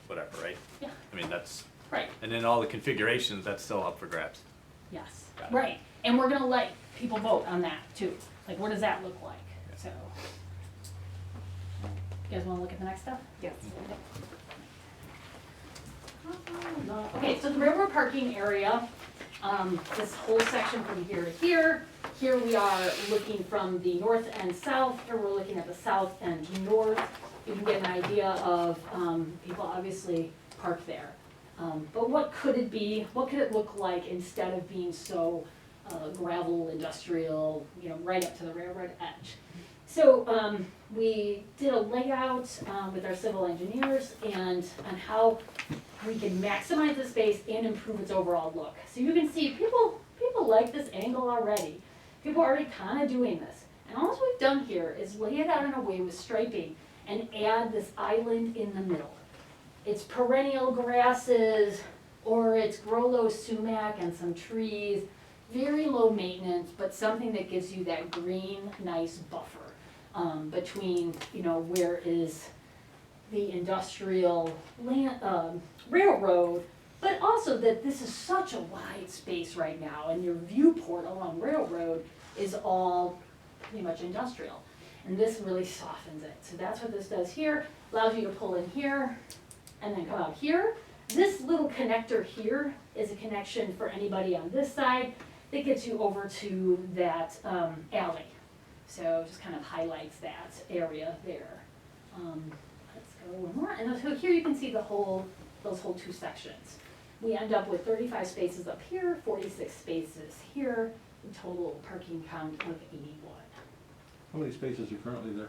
whatever, right? Yeah. I mean, that's, Right, and then all the configurations, that's still up for grabs. yes, Got it. right. And we're gonna let people vote on that too. Like, what does that look like? So. You guys wanna look at the next stuff? Yes. Okay, so the railroad parking area, this whole section from here to here. Here we are looking from the north and south, here we're looking at the south and north. You can get an idea of, people obviously park there. But what could it be, what could it look like instead of being so gravel, industrial, you know, right up to the railroad edge? So we did a layout with our civil engineers and on how we can maximize the space and improve its overall look. So you can see people like this angle already. People are already kind of doing this. And all we've done here is lay it out in a way with striping and add this island in the middle. It's perennial grasses or it's Grollo sumac and some trees. very low maintenance, but something that gives you that green, nice buffer, between, you know, where is the industrial railroad, but also that this is such a wide space right now, and your viewport along railroad is all pretty much industrial. And this really softens it. So that's what this does here, allows you to pull in here, and then come out here. This little connector here is a connection for anybody on this side that gets you over to that alley. So it just kind of highlights that area there. Let's go one more. And so here you can see those whole two sections. We end up with 35 spaces up here, 46 spaces here, in total parking count of 81. How many spaces are currently there?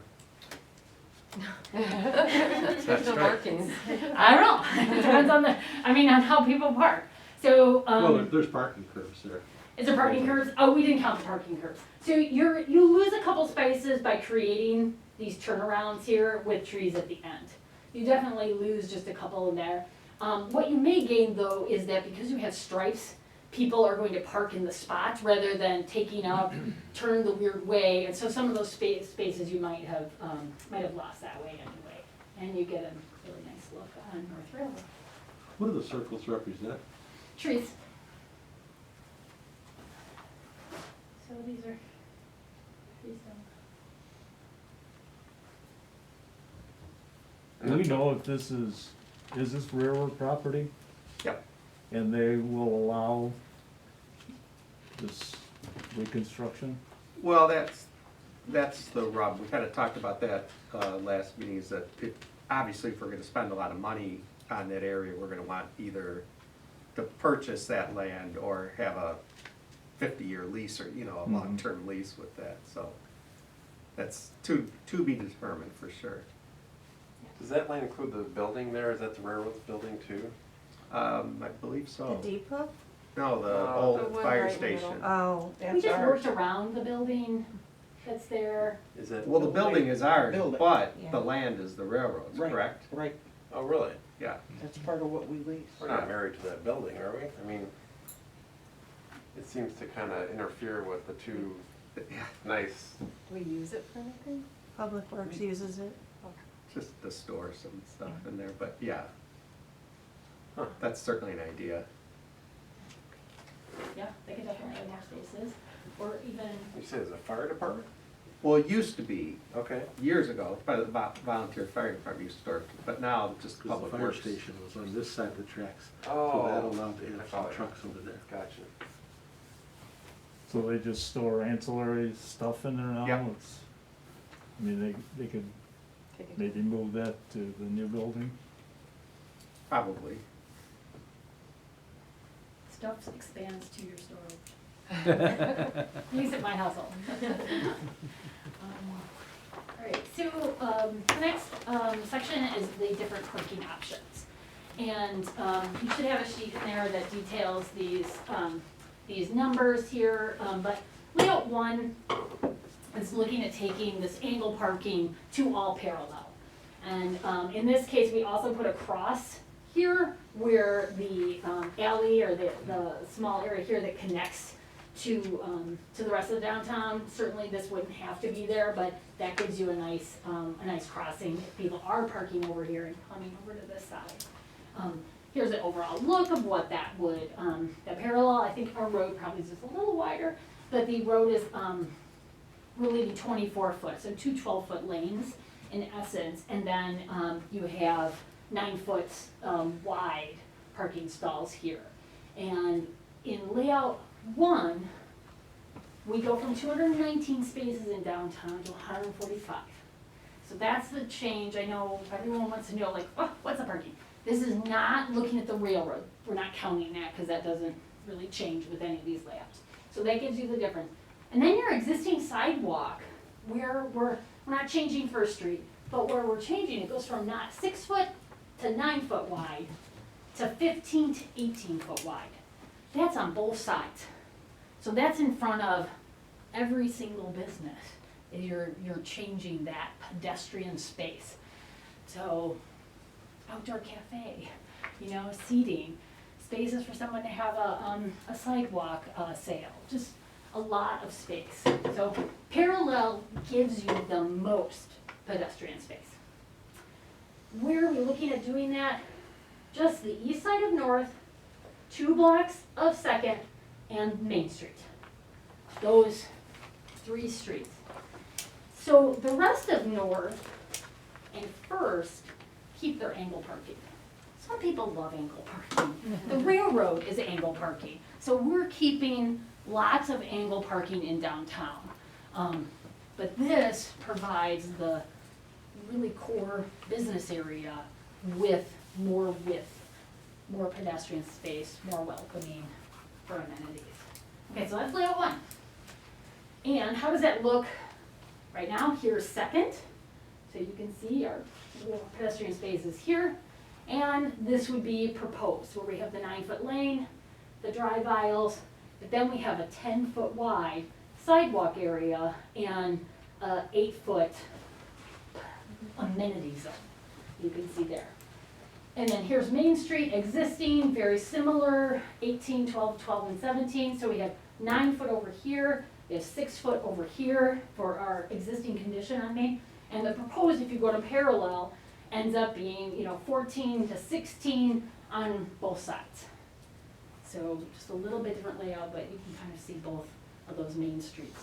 There's no markings. I don't know. It depends on on how people park. So Well, there's parking curbs there. is there parking curbs? Oh, we didn't count the parking curbs. So you lose a couple spaces by creating these turnarounds here with trees at the end. You definitely lose just a couple in there. What you may gain though is that because you have stripes, people are going to park in the spots rather than taking up, turn the weird way, and so some of those spaces you might have lost that way anyway. And you get a really nice look on North Railroad. What do the circles represent? Trees. So these are trees down. Do we know if this is this railroad property? Yep. And they will allow this reconstruction? Well, that's the rub. We kind of talked about that last meeting, is that obviously if we're gonna spend a lot of money on that area, we're gonna want either to purchase that land or have a 50-year lease, or, you know, a long-term lease with that, so that's to be determined for sure. Does that land include the building there? Is that the railroad's building too? I believe so. The depot? No, the The old one fire right in the middle. station. Oh, We That's just ours. worked around the building that's there. Is it? Well, the building is ours, Building. but Yeah. the land is the railroad's, Right. correct? Right, Oh, really? Yeah. that's part of what we lease. We're not married to that building, are we? I mean, it seems to kind of interfere with the two nice. Do we use it for anything? Public Works uses it. Just to store some stuff in there, but yeah. Huh. That's certainly an idea. Yeah, they could definitely add more spaces, or even, You say there's a fire department? Well, it used to be, Okay. years ago, by the volunteer fire department used to store, but now just Because the public fire works. station was on this side of the tracks. Oh. So that allowed to I have follow some you. trucks over there. Gotcha. So they just store ancillary stuff in there now? Yep. It's, I mean, they could Take it. maybe move that to the new building? Probably. stuff expands to your storage. Use at my household. Alright, so the next section is the different parking options. And you should have a sheet in there that details these numbers here, but layout one is looking at taking this angle parking to all parallel. And in this case, we also put a cross here where the alley or the small area here that connects to the rest of the downtown. Certainly this wouldn't have to be there, but that gives you a nice crossing if people are parking over here and coming over to this side. Here's an overall look of what that would, that parallel. I think our road probably is just a little wider, but the road is really 24 foot, so two 12-foot lanes in essence, and then you have 9 foot wide parking stalls here. And in layout one, we go from 219 spaces in downtown to 145. So that's the change. I know everyone wants to know, like, oh, what's the parking? This is not looking at the railroad. We're not counting that because that doesn't really change with any of these layouts. So that gives you the difference. And then your existing sidewalk, where we're not changing First Street, but where we're changing, it goes from not 6 foot to 9 foot wide to 15 to 18 foot wide. That's on both sides. So that's in front of every single business. You're changing that pedestrian space. So outdoor cafe, seating. spaces for someone to have a sidewalk sale, just a lot of space. So parallel gives you the most pedestrian space. Where are we looking at doing that? Just the east side of North, 2 blocks of Second, and Main Street. Those 3 streets. So the rest of North and First keep their angle parking. Some people love angle parking. The railroad is angle parking. So we're keeping lots of angle parking in downtown. But this provides the really core business area with more pedestrian space, more welcoming for amenities. Okay, so that's layout 1. And how does that look right now? Here's Second. So you can see our pedestrian space is here. And this would be proposed, where we have the 9-foot lane, the drive aisles, but then we have a 10-foot wide sidewalk area and a 8-foot amenity zone. You can see there. And then here's Main Street existing, very similar, 18, 12, 12, and 17. So we have 9 foot over here, we have 6 foot over here for our existing condition on Main. And the proposed, if you go to parallel, ends up being, 14 to 16 on both sides. So just a little bit different layout, but you can kind of see both of those main streets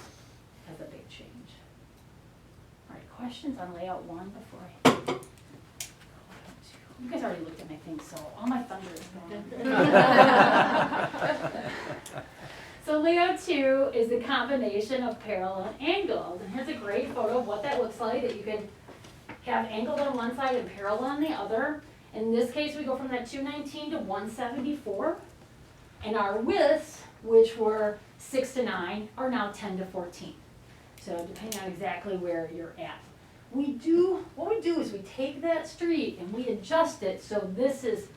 as a big change. All right, questions on layout 1 before I go on to? You guys already looked at my thing, so all my thunder is gone. So layout 2 is the combination of parallel and angled. And here's a great photo of what that looks like, that you could have angled on one side and parallel on the other. In this case, we go from that 219 to 174. And our widths, which were 6 to 9, are now 10 to 14. So depending on exactly where you're at. What we do is we take that street and we adjust it so this is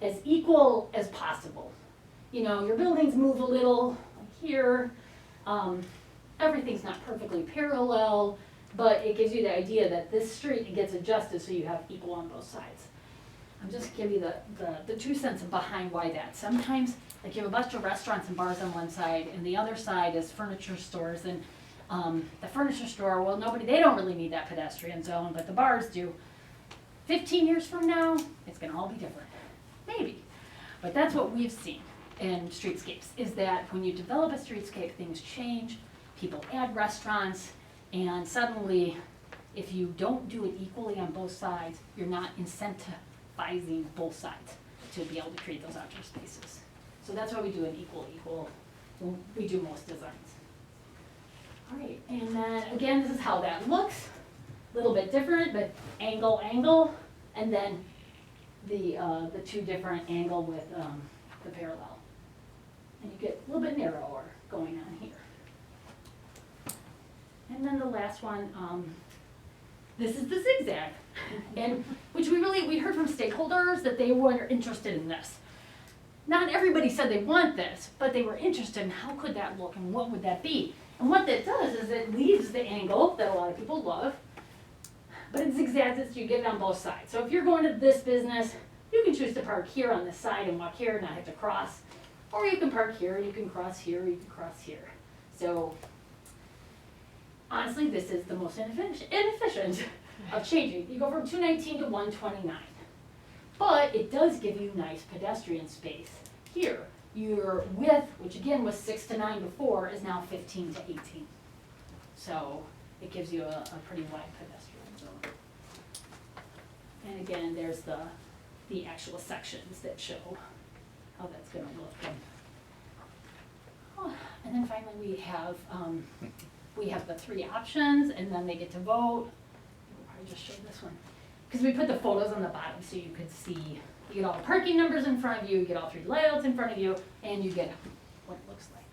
as equal as possible. Your buildings move a little like here. Everything's not perfectly parallel, but it gives you the idea that this street gets adjusted so you have equal on both sides. I'm just giving you the 2 cents behind why that. Sometimes, like you have a bunch of restaurants and bars on one side, and the other side is furniture stores, and the furniture store, well, they don't really need that pedestrian zone, but the bars do. 15 years from now, it's gonna all be different. Maybe. But that's what we've seen in streetscapes, is that when you develop a streetscape, things change, people add restaurants, and suddenly, if you don't do it equally on both sides, you're not incentivizing both sides to be able to create those outdoor spaces. So that's why we do an equal, we do most designs. All right, and then again, this is how that looks. A little bit different, but angle, and then the 2 different angle with the parallel. And you get a little bit narrower going on here. And then the last one, this is the zigzag, and which we heard from stakeholders that they were interested in this. Not everybody said they want this, but they were interested in how could that look and what would that be. And what that does is it leaves the angle that a lot of people love, but it zigzags it so you get it on both sides. So if you're going to this business, you can choose to park here on this side and walk here and not have to cross. Or you can park here, you can cross here, you can cross here. So honestly, this is the most inefficient of changing. You go from 219 to 129. But it does give you nice pedestrian space here. Your width, which again was 6 to 9 before, is now 15 to 18. So it gives you a pretty wide pedestrian zone. And again, there's the actual sections that show how that's going to look. And then finally we have the 3 options, and then they get to vote. We'll probably just show this one. Because we put the photos on the bottom so you could see, you get all the parking numbers in front of you, you get all 3 layouts in front of you, and you get what it looks like.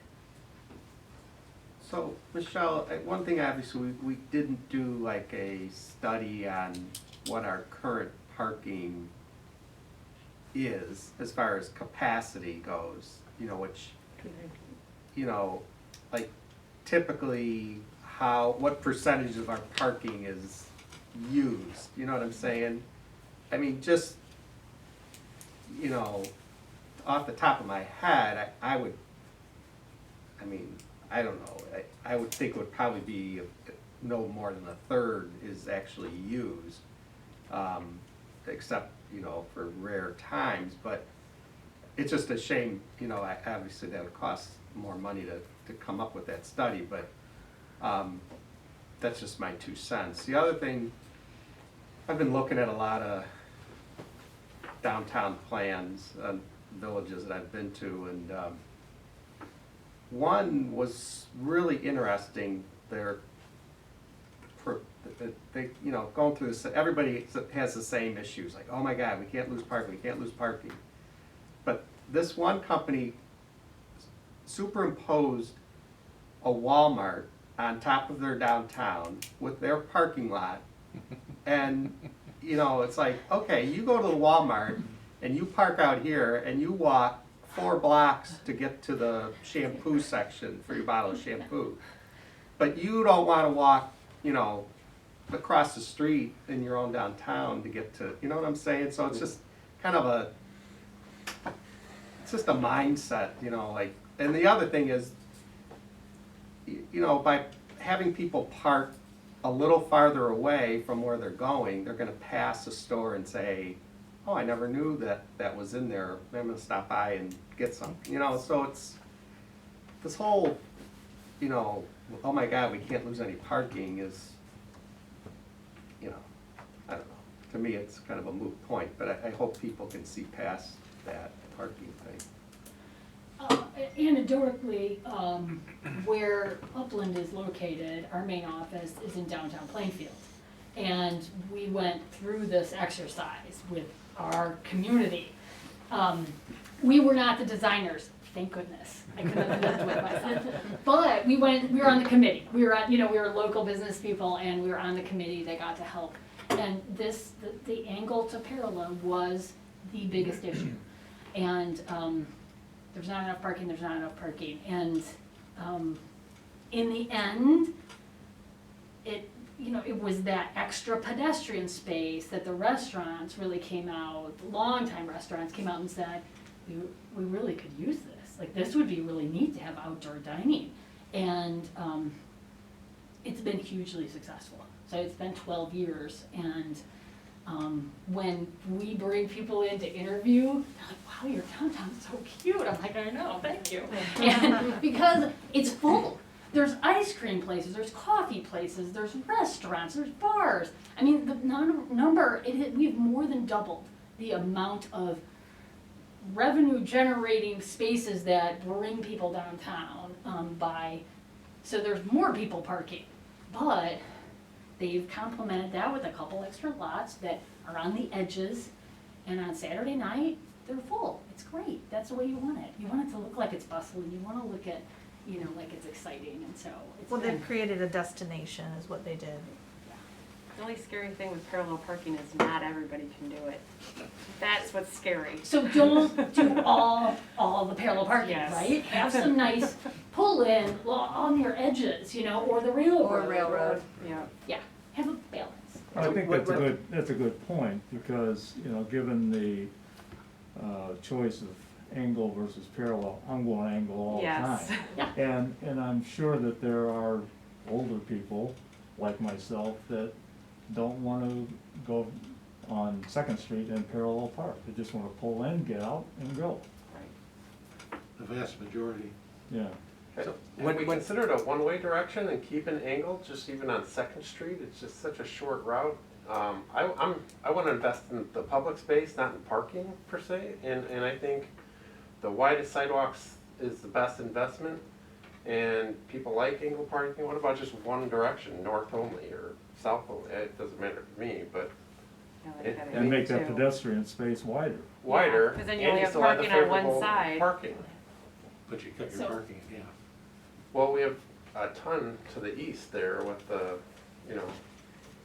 So, Michelle, one thing obviously, we didn't do like a study on what our current parking is as far as capacity goes, which, like typically what percentage of our parking is used, you know what I'm saying? I mean, just, off the top of my head, I would, I mean, I don't know, I would think it would probably be no more than a third is actually used, except, you know, for rare times, but it's just a shame, you know, obviously that would cost more money to come up with that study, but that's just my 2 cents. The other thing, I've been looking at a lot of downtown plans, villages that I've been to, and one was really interesting. They, you know, going through this, everybody has the same issues, like, oh my God, we can't lose parking, we can't lose parking. But this one company superimposed a Walmart on top of their downtown with their parking lot. And, you know, it's like, okay, you go to the Walmart and you park out here and you walk 4 blocks to get to the shampoo section for your bottle of shampoo. But you don't want to walk, you know, across the street in your own downtown to get to, you know what I'm saying? So it's just kind of it's just a mindset, you know, like, and the other thing is, you know, by having people park a little farther away from where they're going, they're gonna pass a store and say, oh, I never knew that was in there, I'm gonna stop by and get some, you know, so it's, this whole, you know, oh my God, we can't lose any parking is, you know, I don't know, to me it's kind of a moot point, but I hope people can see past that parking thing. Anecdotally, where Upland is located, our main office is in downtown Plainfield. And we went through this exercise with our community. We were not the designers, thank goodness. I couldn't have lived with myself. But we were on the committee. We were local business people and we were on the committee that got to help. And the angle to parallel was the biggest issue. And there's not enough parking, and in the end, it was that extra pedestrian space that the restaurants really came out, the longtime restaurants came out and said, we really could use this, like this would be really neat to have outdoor dining, and it's been hugely successful. So it's been 12 years, and when we bring people in to interview, they're like, wow, your downtown's so cute. I'm like, I know, thank you. And because it's full. There's ice cream places, there's coffee places, there's restaurants, there's bars. I mean, the we've more than doubled the amount of revenue generating spaces that bring people downtown so there's more people parking. But they've complemented that with a couple extra lots that are on the edges, and on Saturday night, they're full. It's great. That's the way you want it. You want it to look like it's bustling. You want to look at, like it's exciting, and so it's Well, they've created a destination is what they did. The only scary thing with parallel parking is not everybody can do it. That's what's scary. So don't do all the parallel parking, Yes. right? Have some nice pull in on your edges, or the railroad. Or railroad. Yeah. Yeah, have a balance. I think that's a good point, because, given the choice of angle versus parallel, I'm going angle all the Yes. time. And I'm sure that there are older people like myself that don't want to go on 2nd Street and parallel park. They just want to pull in, get out, and go. The vast majority. Yeah. So, have we considered a one-way direction and keep an angle, just even on 2nd Street? It's just such a short route. I want to invest in the public space, not in parking per se, and I think the widest sidewalks is the best investment, and people like angle parking. What about just one direction, north only or south only? It doesn't matter to me, but And make that pedestrian space wider. Wider, Because then and you only have still have the parking on one favorable side. parking. But you cut your So- parking, yeah. Well, we have a ton to the east there with the,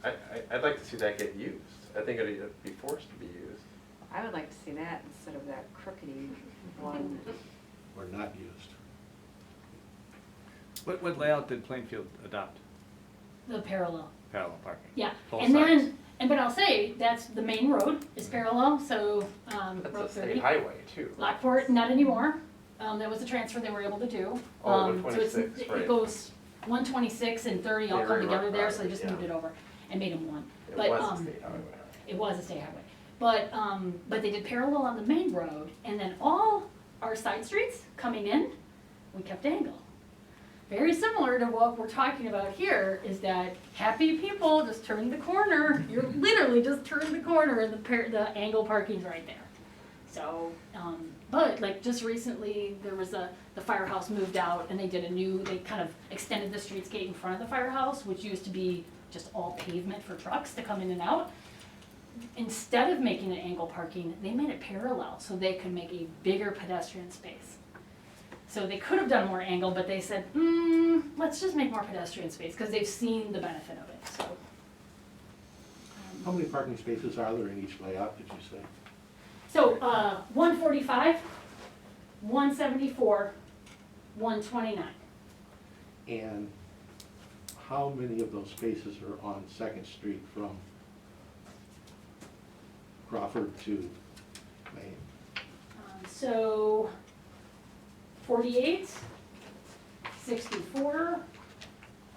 I'd like to see that get used. I think it'd be forced to be used. I would like to see that instead of that crookedy one. Or not used. What layout did Plainfield adopt? The parallel. Parallel parking? Yeah, Both and sides. then but I'll say, that's the main road, is parallel, so, That's Road a 30. state highway too. Lockport, not anymore. That was a transfer they were able to do. Oh, So it's, 126, right. it goes 126 and 30 all They come rewrote together there, so they that, just yeah. moved it over and made them one. It But, was a state highway. it was a state highway. But they did parallel on the main road, and then all our side streets coming in, we kept angle. Very similar to what we're talking about here, is that happy people just turn the corner. You're literally just turn the corner, and the angle parking's right there. So, but like just recently, there was the firehouse moved out, and they kind of extended the streetscape in front of the firehouse, which used to be just all pavement for trucks to come in and out. Instead of making it angle parking, they made it parallel, so they could make a bigger pedestrian space. So they could have done more angle, but they said, let's just make more pedestrian space, because they've seen the benefit of it, so. How many parking spaces are there in each layout, did you say? So, 145, 174, 129. And how many of those spaces are on Second Street from Crawford to Main? So, 48, 64,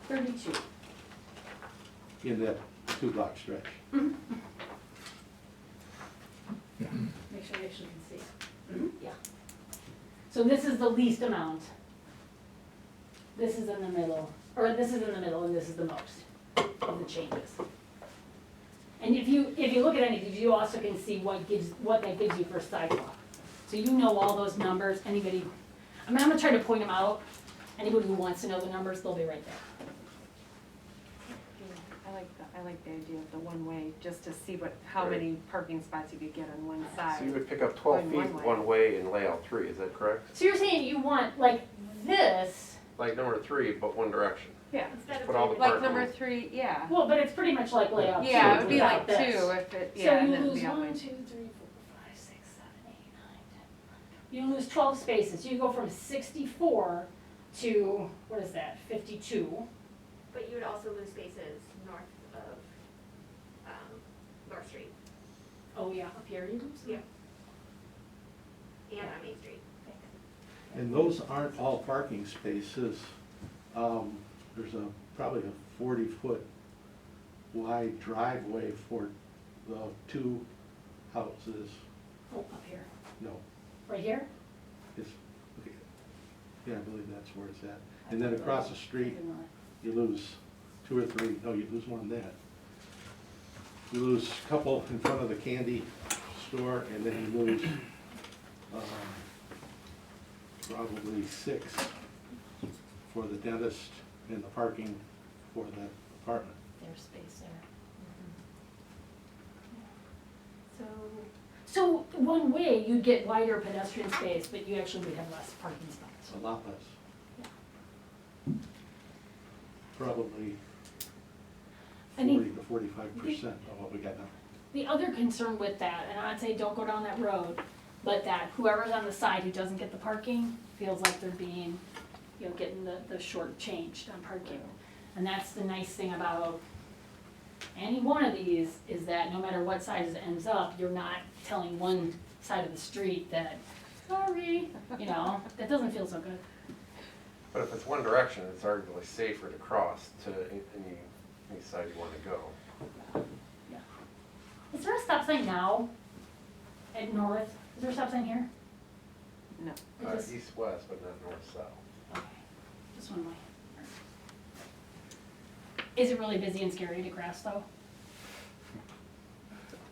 32. In that 2-block stretch? Make sure you actually can see. Yeah. So this is the least amount. This is in the middle, or this is in the middle, and this is the most of the changes. And if you look at any of these, you also can see what that gives you for sidewalk. So you know all those numbers. I'm gonna try to point them out. Anybody who wants to know the numbers, they'll be right there. I like the idea of the one-way, just to see how Right. many parking spots you could get on one side. So you would pick up 12 Going feet one way. one way in layout 3, is that correct? So you're saying you want like this, Like number 3, but one direction. Yeah, Instead of Put all the like parking. number 3, yeah. well, but it's pretty much like layout two. Yeah, it would be without like this. 2 if it, So yeah, and you then it'd lose be all 1, way. 2, 3, 4, 5, 6, 7, 8, 9, 10. You lose 12 spaces. You go from 64 to, what is that, 52. But you would also lose spaces north of, North Street Oh yeah, up here you lose? Yeah. and on Main Street. And those aren't all parking spaces. There's probably a 40-foot wide driveway for the 2 houses. Oh, up here. No, Right here? it's, yeah, I believe that's where it's at. And then across the street, you lose 2 or 3, no, you lose more than that. You lose a couple in front of the candy store, and then you lose probably 6 for the dentist and the parking for the apartment. There's space there. So one way, you'd get wider pedestrian space, but you actually would have less parking spots. A lot less. Probably I 40 think to 45% of what we got now. the other concern with that, and I'd say don't go down that road, but that whoever's on the side who doesn't get the parking feels like they're being, getting the short changed on parking. And that's the nice thing about any one of these, is that no matter what side it ends up, you're not telling one side of the street that, sorry, that doesn't feel so good. But if it's one direction, it's arguably safer to cross to any side you want to go. Is there a stop sign now at North? Is there a stop sign here? No. Or just- East-west, but not north-south. Okay, just one way. Is it really busy and scary to cross though?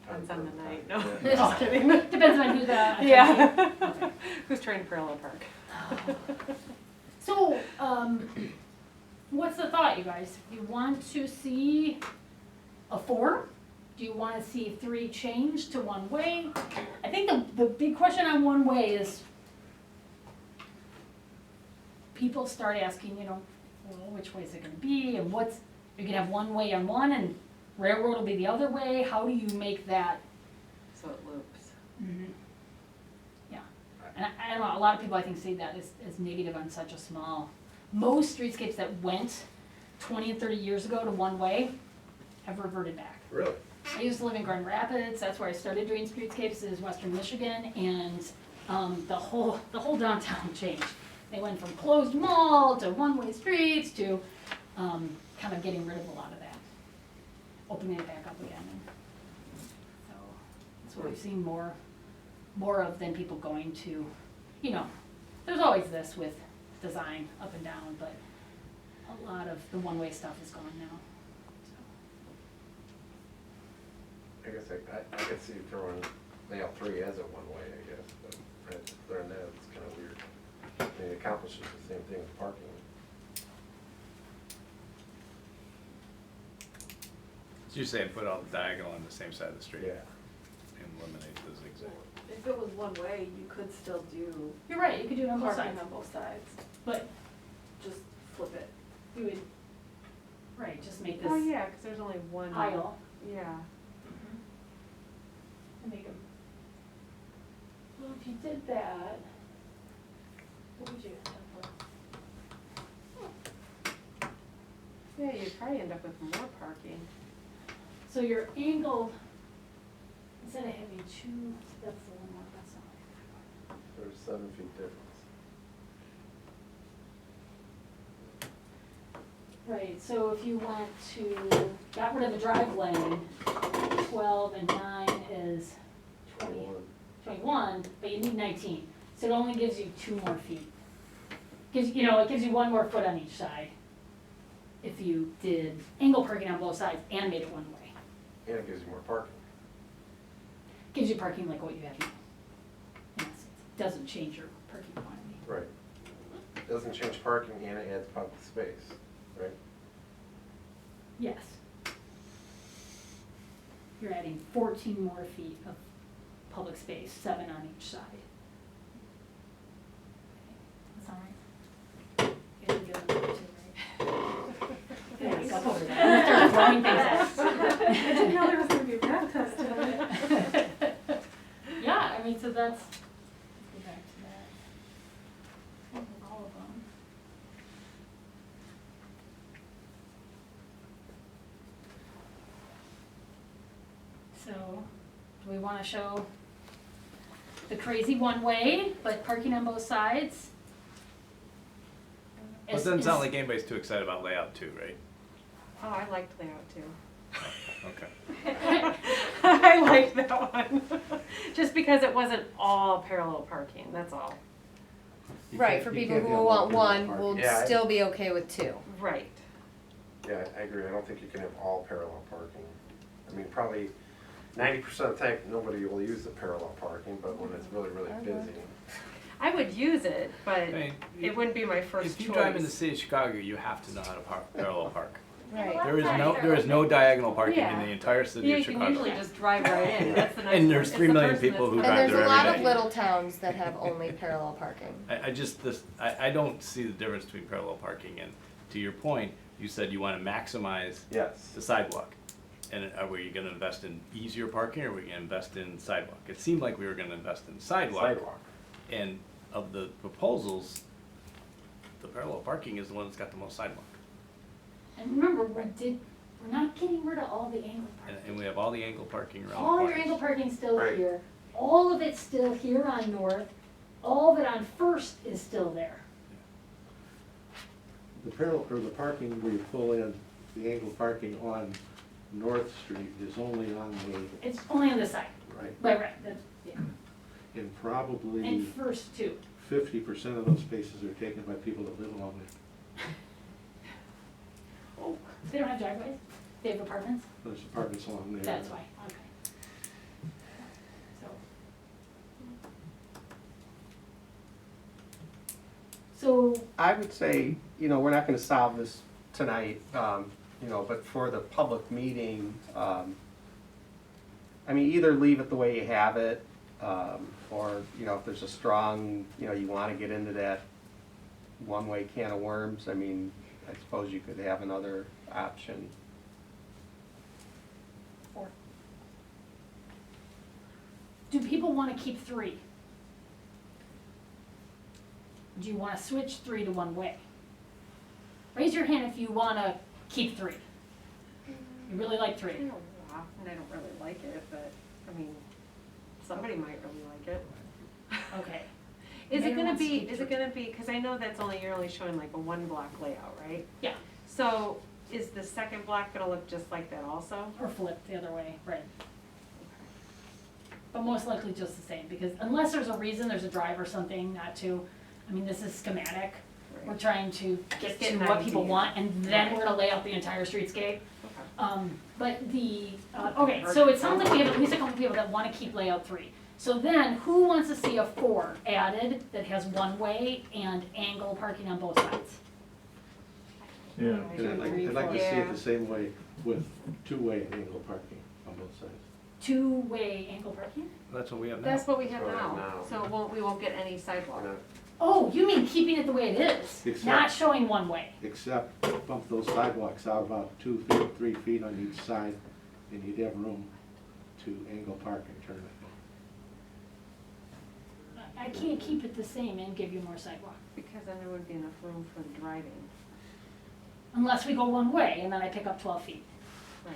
Depends on the night, no, Yeah. just kidding. Depends on who the. Yeah. Okay. Who's trying to parallel park? So, what's the thought, you guys? You want to see a 4? Do you want to see 3 change to one way? I think the big question on one way is people start asking, well, which way is it going to be, and you're gonna have one way on one, and railroad will be the other way. How do you make that? So it loops. Yeah, and I don't know, a lot of people I think see that as negative on such a small. Most streetscapes that went 20 and 30 years ago to one way have reverted back. Really? I used to live in Grand Rapids, that's where I started doing streetscapes, is Western Michigan, and the whole downtown changed. They went from closed mall to one-way streets to kind of getting rid of a lot of that, opening it back up again. And so that's what we've seen more of than people going to, you know, there's always this with design up and down, but a lot of the one-way stuff is gone now. I guess I could see throwing layout 3 as a one-way, I guess, but I had to learn that, it's kind of weird. I mean, it accomplishes the same thing with parking. So you're saying put all the diagonal on the same side of the street? Yeah. And eliminate the zigzag. If it was one way, you could still do You're right, you could do it on both parking sides, on both sides, but just flip it. we would, right, just make this Oh, yeah, because there's only one. aisle Yeah. and make them. Well, if you did that, what would you end up with? Yeah, you'd probably end up with more parking. So your angled, instead of having 2, that's a little more, that's not. There's 7 feet difference. Right, so if you went to, got rid of the drive lane, 12 and 9 is 21, but you need 19. So it only gives you 2 more feet. Gives, you know, it gives you 1 more foot on each side if you did angle parking on both sides and made it one way. And it gives you more parking. Gives you parking like what you have now. Yes, it doesn't change your parking quantity. Right. It doesn't change parking and it adds public space, right? Yes. You're adding 14 more feet of public space, 7 on each side. That's all right. You have to get on there too, right? Yeah, it's up over there. I'm gonna start throwing things at us. I didn't know there was gonna be a math test tonight. Yeah, I mean, so that's, let's go back to that. With all of them. So, do we wanna show the crazy one-way, but parking on both sides? Well, it doesn't sound like anybody's too excited about layout 2, right? Oh, I liked layout 2. Okay. I liked that one. Just because it wasn't all parallel parking, that's all. Right, for people who want one, will Yeah, I- still be okay with 2. Right. Yeah, I agree. I don't think you can have all parallel parking. I mean, probably 90% of the time, nobody will use the parallel parking, but when it's really, really busy. I would use it, but I mean, it wouldn't be my first If choice. you drive in the city of Chicago, you have to know how to parallel park. Right. There is no diagonal parking in Yeah. the entire city Yeah, of you can Chicago. usually just drive right in, that's the nice And there's part. 3 It's the million person people who that's- drive And there's there a lot every of day. little towns that have only parallel parking. I don't see the difference between parallel parking and, to your point, you said you want to maximize Yes. the sidewalk. And are we gonna invest in easier parking or are we gonna invest in sidewalk? It seemed like we were gonna invest in sidewalk. And of the proposals, the parallel parking is the one that's got the most sidewalk. And remember, we're not getting rid of all the angle parking. And we have all the angle parking around the All your corners. angle parking's still Right. here. All of it's still here on North. All of it on First is still there. The the parking where you pull in, the angle parking on North Street is only on the, It's only on this side. right, Right, that's, yeah. and probably And First too. 50% of those spaces are taken by people that live along there. Oh, they don't have driveways? They have apartments? There's apartments along there. That's why, okay. So, I would say, we're not gonna solve this tonight, but for the public meeting, either leave it the way you have it, or, if there's a strong, you wanna get into that one-way can of worms, I suppose you could have another option. do people want to keep 3? Do you want to switch 3 to one way? Raise your hand if you want to keep 3. You really like 3. I don't off, and I don't really like it, but, I mean, somebody might really like it. Okay. Is it Mayor gonna wants to be, keep is it gonna be, cause I know that's only, you're only showing like a one block layout, right? Yeah. So, is the second block gonna look just like that also? Or flip the other way, right. But most likely just the same, because unless there's a reason, there's a drive or something not to, I mean, this is schematic. We're Right. trying to get get to an what people idea. want, and then Right. we're gonna lay out the entire streetscape. Okay. But okay, so it sounds like we have at least a couple people that wanna keep layout 3. So then, who wants to see a 4 added that has one-way and angle parking on both sides? Yeah. And I'd like to see Yeah. it the same way with two-way angle parking on both sides. Two-way angle parking? That's what we have now. That's what we have That's what we now, have so we won't get any sidewalk. We're not- Oh, you mean keeping it the way it is, Except- not showing one-way? Except bump those sidewalks out about 2 feet, 3 feet on each side, and you'd have room to angle park and turn it. I can't keep it the same and give you more sidewalk, Because then there would be enough room for the driving. unless we go one way and then I pick up 12 feet. Right.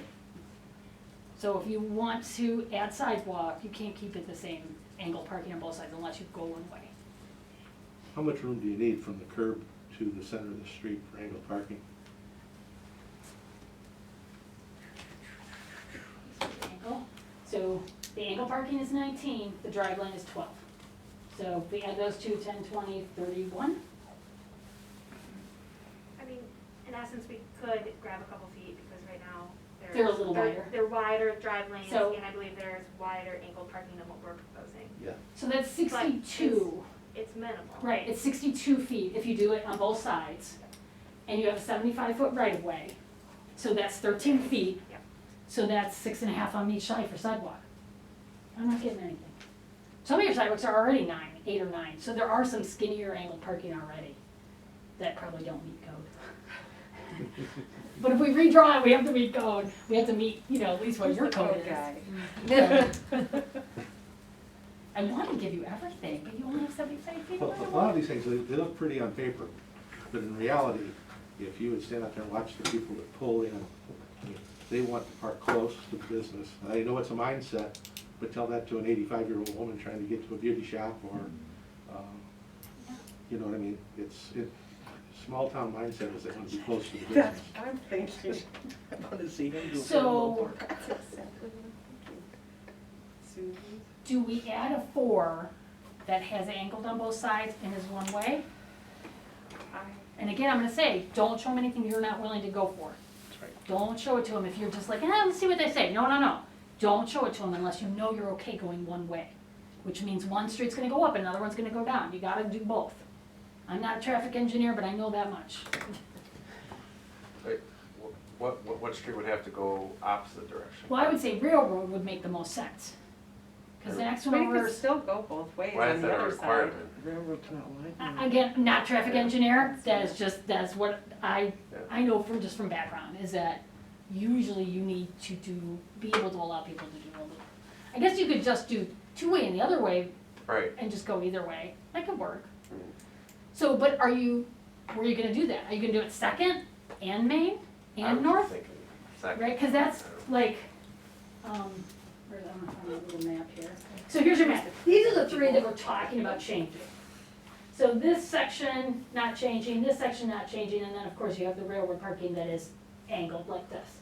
So if you want to add sidewalk, you can't keep it the same angle parking on both sides unless you go one way. How much room do you need from the curb to the center of the street for angle parking? Angle, so the angle parking is 19, the drive lane is 12. So if we add those two, 10, 20, 31. I mean, in essence, we could grab a couple feet because right now They're a little wider. They're wider drive lanes, So- and I believe there's wider angled parking than what we're proposing. Yeah. So that's 62. It's minimal. Right, it's 62 feet if you do it on both sides, and you have a 75-foot right-of-way, so that's 13 feet. Yep. So that's 6.5 on each side for sidewalk. I'm not getting anything. Some of your sidewalks are already 9, 8 or 9, so there are some skinnier angled parking already that probably don't meet code. But if we redraw it, we have to meet code, we have to meet, at least what your code is. guy. I want to give you everything, but you only have 75 feet Well, of a right lot of these things, they look pretty on paper, but in reality, if you would stand out there and watch the people that pull in, they want to park close to the business. I know it's a mindset, but tell that to an 85-year-old woman trying to get to a beauty shop or, you know what I mean? Small town mindset is they want to be close to the business. I'm thinking, I want to see him do a So- little more. That's exactly what I'm thinking. Susie? Do we add a 4 that has angled on both sides and is one way? And again, I'm gonna say, don't show them anything you're not willing to go for. That's right. Don't show it to them if you're just like, let's see what they say. No. Don't show it to them unless you know you're okay going one way. Which means one street's gonna go up, another one's gonna go down. You gotta do both. I'm not a traffic engineer, but I know that much. Wait, what street would have to go opposite direction? Well, I would say railroad would make the most sense. Cause the next one But it over could is, still go both ways Why on is the that a other side. requirement? Railroad cannot lie. again, not traffic engineer, that's what I Yeah. know from background, is that usually you need to be able to allow people to do a little. I guess you could just do two-way and the other way Right. and just go either way, that could work. Mm. So, but where are you gonna do that? Are you gonna do it Second and Main I and was North? thinking second. Right, cause that's like, where's, I'm gonna find a little map here. So here's your map. These are the 3 that we're talking about changing. So this section not changing, this section not changing, and then of course you have the railroad parking that is angled like this.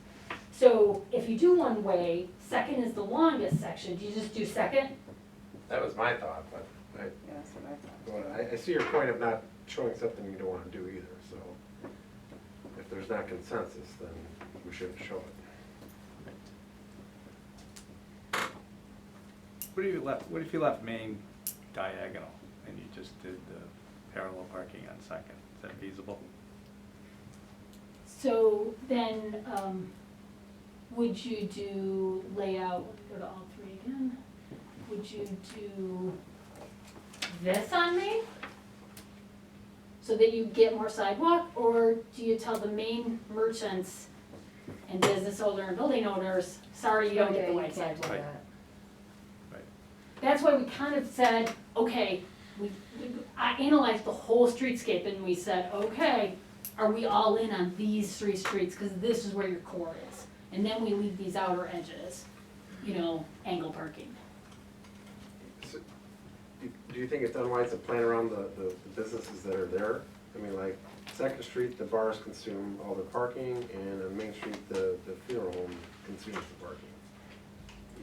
So if you do one way, Second is the longest section. Do you just do Second? That was my thought, but Yeah, that's what I thought. I see your point of not showing something you don't want to do either, so if there's not consensus, then we shouldn't show it. What if you left Main diagonal and you just did the parallel parking on Second? Is that feasible? So then, would you do layout, go to all 3 again? Would you do this on Main? So that you get more sidewalk, or do you tell the main merchants and business owner and building owners, sorry, you don't get the white sidewalk? Right. Right. That's why we kind of said, okay, I analyzed the whole streetscape and we said, okay, are we all in on these 3 streets? Because this is where your core is. and then we leave these outer edges, angle parking. So, do you think it's unwise to plan around the businesses that are there? I mean, like, Second Street, the bars consume all the parking, and on Main Street, the funeral home consumes the parking.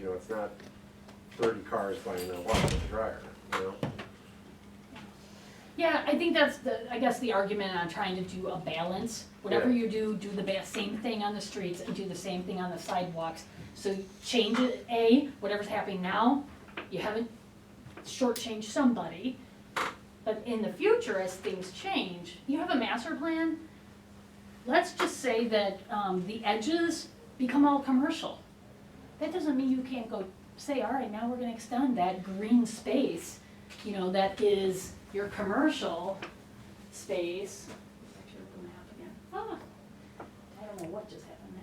It's not 30 cars buying a washer and dryer, Yeah, I think that's the argument on trying to do a balance. Whatever Yeah. you do the same thing on the streets and do the same thing on the sidewalks. So you change it, whatever's happening now, you haven't shortchanged somebody. But in the future, as things change, you have a master plan. Let's just say that the edges become all commercial. That doesn't mean you can't go say, all right, now we're gonna extend that green space, that is your commercial space. Actually, open the map again. I don't know what just happened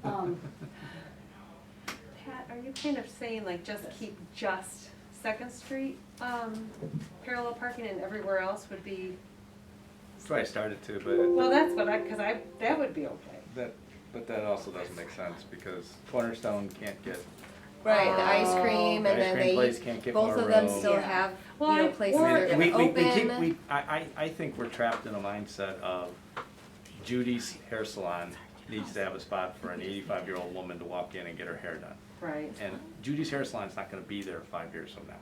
there. Pat, are you kind of saying like just keep just Second Street, parallel parking and everywhere else would be? That's what I started to, but Well, that's what that would be okay. that also doesn't make sense because Cornerstone can't get, Right, the ice cream, and ice then cream place they, can't get both more of them room. still Yeah. have, Well, places or- that are gonna open. I think we're trapped in a mindset of Judy's hair salon needs to have a spot for an 85-year-old woman to walk in and get her hair done. Right. And Judy's hair salon's not gonna be there 5 years from now.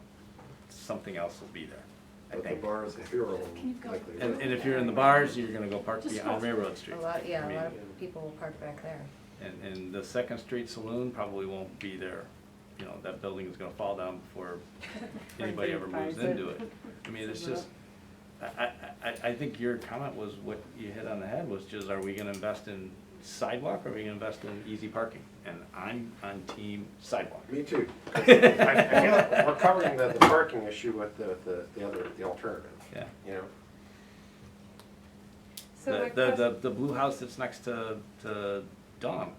Something else will be there, I But the think. bars, the funeral home, Can you go- likely. And if you're in the bars, you're gonna go park Just on go. Railroad Street. A lot, I yeah, a mean, lot of people will park back there. And the Second Street Saloon probably won't be there. That building is gonna fall down before anybody ever moves into it. I mean, it's just, I think your comment was, what you hit on the head was just, are we gonna invest in sidewalk or are we gonna invest in easy parking? And I'm on team sidewalk. Me too. 'Cause I feel like we're covering the parking issue with the alternative, Yeah. So my The blue house that's next to Dawn,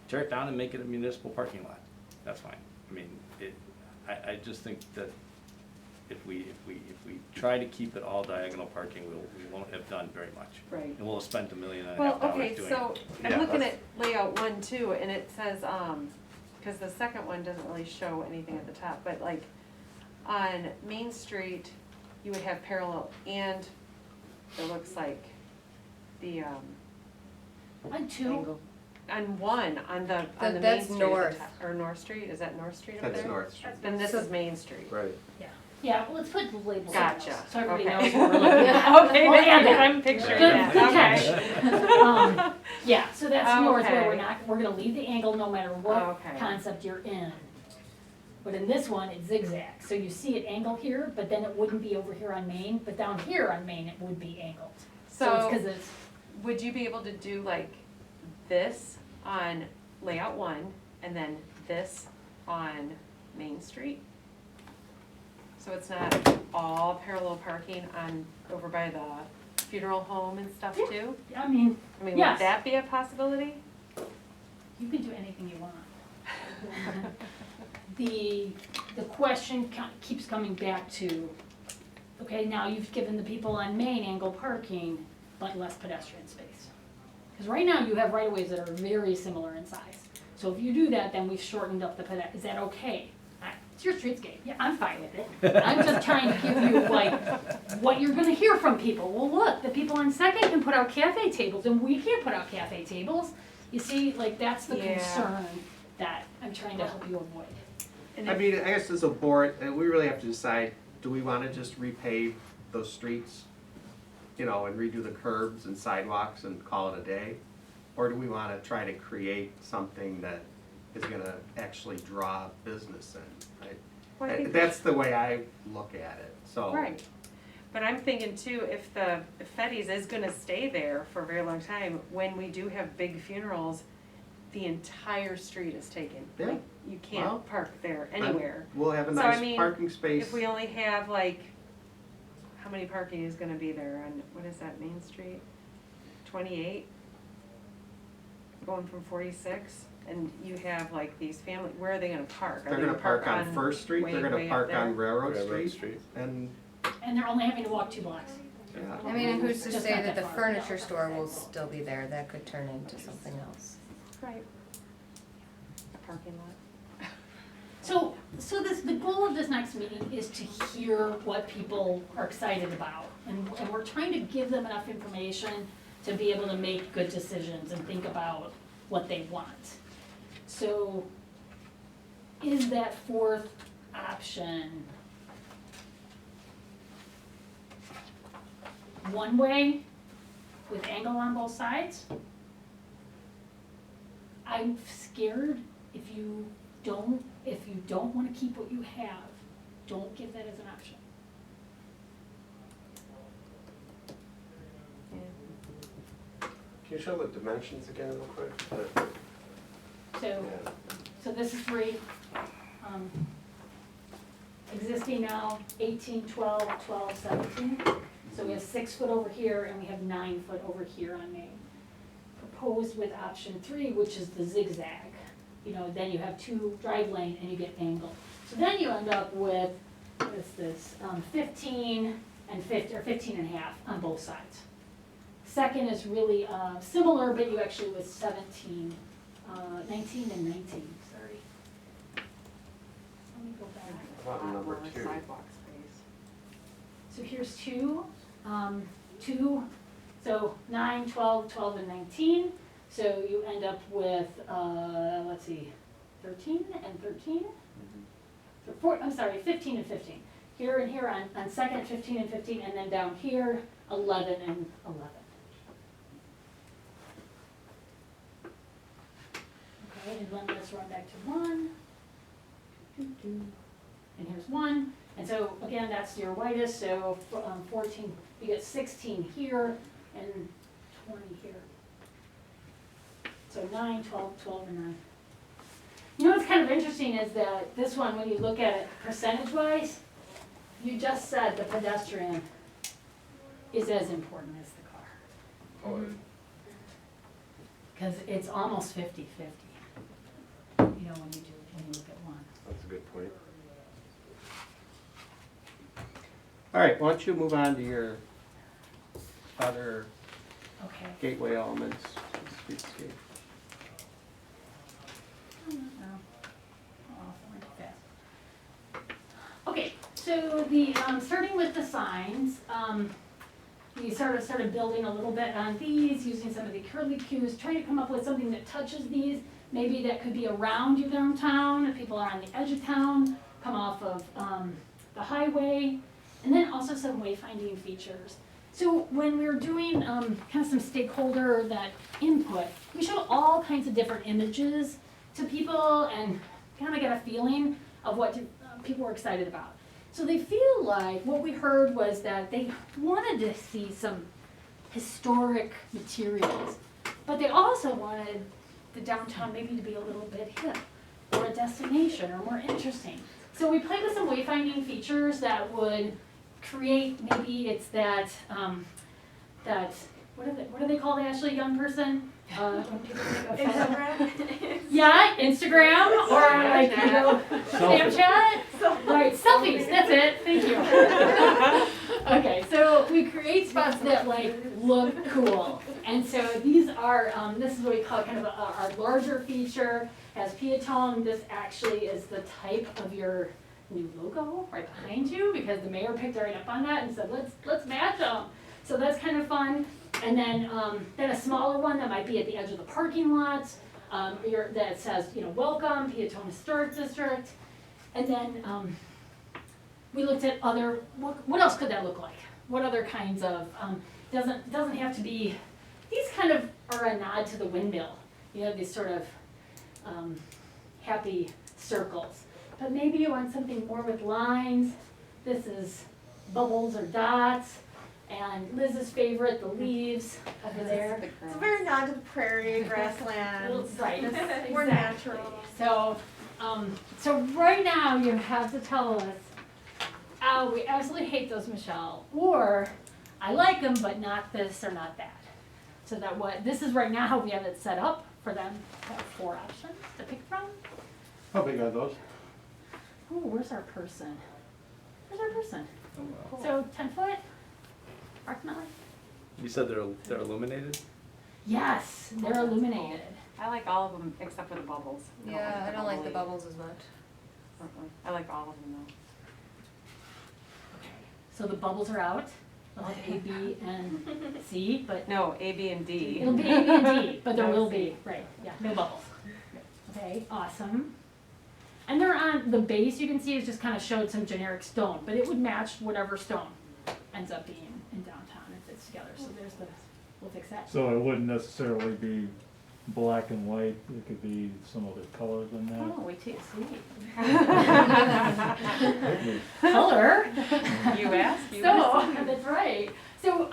tear it down and make it a municipal parking lot. That's fine. I mean, I just think that if we try to keep it all diagonal parking, we won't have done very much. Right. And we'll have spent $1.5 million Well, doing okay, it. so Yeah, I'm looking at that's- layout 1 too, and it says, cause the second one doesn't really show anything at the top, but like on Main Street, you would have parallel and it looks like the, On two, angle. On one, on the Main That's Street at the north. top, or North Street, is that North Street up there? That's North Street. Then this is Main Street. Right. yeah, let's put the labels on Gotcha. those, so everybody Okay. knows what we're looking at. Okay, We'll add then that. I'm picturing Good, that, good okay. catch. Yeah, so that's north where Okay. we're gonna leave the angle no matter what Okay. concept you're in. But in this one, it's zigzag, so you see it angle here, but then it wouldn't be over here on Main, but down here on Main, it would be angled. So it's So, 'cause it's, would you be able to do like this on layout 1 and then this on Main Street? So it's not all parallel parking on, over by the funeral home and stuff Yeah. too? I mean, I mean, Yes. would that be a possibility? you can do anything you want. The question keeps coming back to, okay, now you've given the people on Main angle parking, but less pedestrian space. Because right now you have right-of-ways that are very similar in size. So if you do that, then we've shortened up the is that okay? It's your streetscape, yeah, I'm fine with it. I'm just trying to give you like, what you're gonna hear from people. Well, look, the people on Second can put out cafe tables and we can't put out cafe tables. You see, like, that's the Yeah. concern that I'm trying to help you avoid. And I if- mean, I guess as a board, we really have to decide, do we wanna just repave those streets? And redo the curbs and sidewalks and call it a day? Or do we wanna try to create something that is gonna actually draw business in, right? Well, I think That's the way I look at it, so. Right, but I'm thinking too, if Fetty's is gonna stay there for a very long time, when we do have big funerals, the entire street is taken. Yeah. Like, you Well, can't park there anywhere. We'll have a So, I nice mean, parking space. If we only have like, how many parking is gonna be there on, what is that, Main Street? 28? Going from 46, and you have like these family, where are they gonna park? Are They're they gonna park on First Street, way, they're gonna way up park there? on Railroad Railroad Street, and, And they're only having to walk 2 blocks. yeah. I mean, and who's to Just say not that that the far. furniture store will still be there? That could turn into something else. Right. parking lot. So the goal of this next meeting is to hear what people are excited about. And we're trying to give them enough information to be able to make good decisions and think about what they want. So is that fourth option one way with angle on both sides? I'm scared if you don't want to keep what you have, don't give that as an option. Can you show the dimensions again real quick? So, Yeah. so this is 3. Existing now, 18, 12, 12, 17. So we have 6 foot over here and we have 9 foot over here on Main. Proposed with option 3, which is the zigzag. You know, then you have 2 drive lane and you get angle. So then you end up with, what is this, 15 and 50, or 15 and a half on both sides. Second is really similar, but you actually with 17, 19 and 19, sorry. Let me go back. How about number 2? Sidewalk space. So here's 2, 2, so 9, 12, 12, and 19. So you end up with, let's see, 13 and 13? So 15 and 15. Here and here on second, 15 and 15, and then down here, 11 and 11. Okay, and then let's run back to 1. And here's 1. And so again, that's your whitest, so 14, you get 16 here and 20 here. So 9, 12, 12, and 9. You know what's kind of interesting is that this one, when you look at it percentage-wise, you just said the pedestrian is as important as the car. Oh, Because it's almost 50-50, you know, when you look at one. that's a good point. All right, why don't you move on to your other Okay. gateway elements, streetscape. Okay, so the, starting with the signs, we started building a little bit on these, using some of the curly cues, trying to come up with something that touches these. Maybe that could be around your downtown, if people are on the edge of town, come off of the highway, and then also some wayfinding features. So when we were doing kind of some stakeholder that input, we showed all kinds of different images to people and kind of get a feeling of what people were excited about. So they feel like what we heard was that they wanted to see some historic materials, but they also wanted the downtown maybe to be a little bit hip or a destination or more interesting. So we played with some wayfinding features that would create, maybe it's that, what do they call the Ashley young person? When people think of Instagram? Yeah, Instagram, or like, you know, Snapchat? Right, selfies, that's it, thank you. Okay, so we create spots that like look cool. And so these are, this is what we call kind of our larger feature. As Piatone, this actually is the type of your new logo right behind you, because the mayor picked right up on that and said, let's match them. So that's kind of fun. And then a smaller one that might be at the edge of the parking lots, that says, you know, welcome, Piatone Historic District. And then we looked at other, what else could that look like? What other kinds of, doesn't have to be, these kind of are a nod to the windmill. You know, these sort of happy circles. But maybe you want something more with lines. This is bubbles or dots. And Liz's favorite, the leaves over there. It's a very nod to the prairie, grasslands. Right, More exactly. natural. So, so right now you have to tell us, oh, we absolutely hate those, Michelle, or I like them, but not this or not that. So that this is right now how we have it set up for them to have 4 options to pick from. How big are those? Oh, where's our person? Where's our person? So 10 foot, approximately? You said they're illuminated? Yes, they're illuminated. I like all of them except for the bubbles. Yeah, I don't like the bubble bubbles as much. leaf. I like all of them though. So the bubbles are out. We'll have A, B, and C, but No, A, B, and D. it'll be A, B, and D, but there No will C. be, right, yeah, no bubbles. Okay, awesome. And they're on, the base you can see is just kind of showed some generic stone, but it would match whatever stone ends up being in downtown if it's together. So there's the, we'll fix that. So it wouldn't necessarily be black and white, it could be some other color than that. Oh, wait till you see. Color. You asked, you So, received. that's right. So,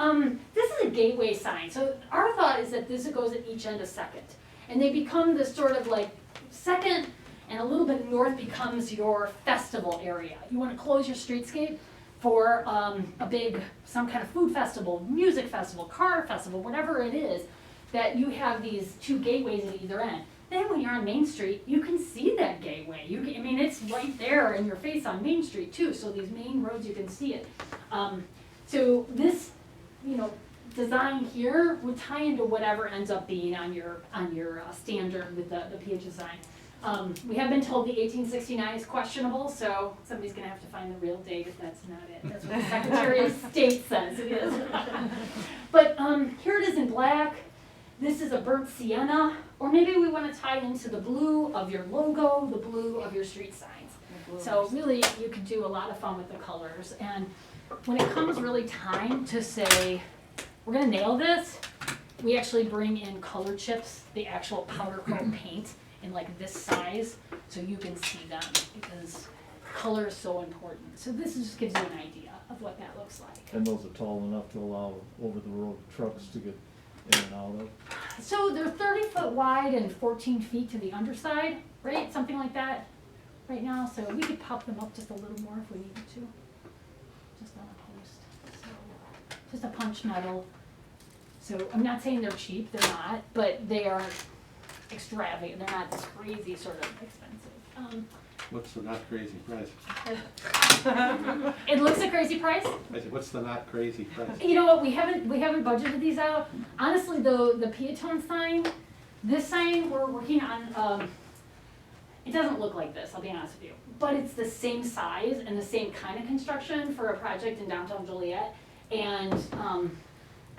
this is a gateway sign. So our thought is that this goes at each end of Second. And they become this sort of like, Second and a little bit north becomes your festival area. You wanna close your streetscape for a big, some kind of food festival, music festival, car festival, whatever it is, that you have these two gateways at either end. Then when you're on Main Street, you can see that gateway. You can, I mean, it's right there in your face on Main Street too, so these main roads, you can see it. So this, you know, design here would tie into whatever ends up being on your standard with the PH design. We have been told the 1869 is questionable, so somebody's gonna have to find the real date if that's not it. That's what the Secretary of State says it is. But here it is in black. This is a burnt sienna, or maybe we want to tie into the blue of your logo, the blue of your street signs. So really, you could do a lot of fun with the colors. And when it comes really time to say, we're gonna nail this, we actually bring in color chips, the actual powder coat paint in like this size, so you can see them, because color is so important. So this just gives you an idea of what that looks like. And those are tall enough to allow over-the-road trucks to get in and out of? So they're 30 foot wide and 14 feet to the underside, right? Something like that right now. So we could pop them up just a little more if we needed to. Just on a post. So just a punched metal. So I'm not saying they're cheap, they're not, but they are extravagant. They're not this crazy sort of expensive. What's the not crazy price? It looks a crazy price. I said, what's the not crazy price? You know what, we haven't budgeted these out. Honestly, the Peatone sign, this sign we're working on, it doesn't look like this, I'll be honest with you. But it's the same size and the same kind of construction for a project in downtown Joliet. And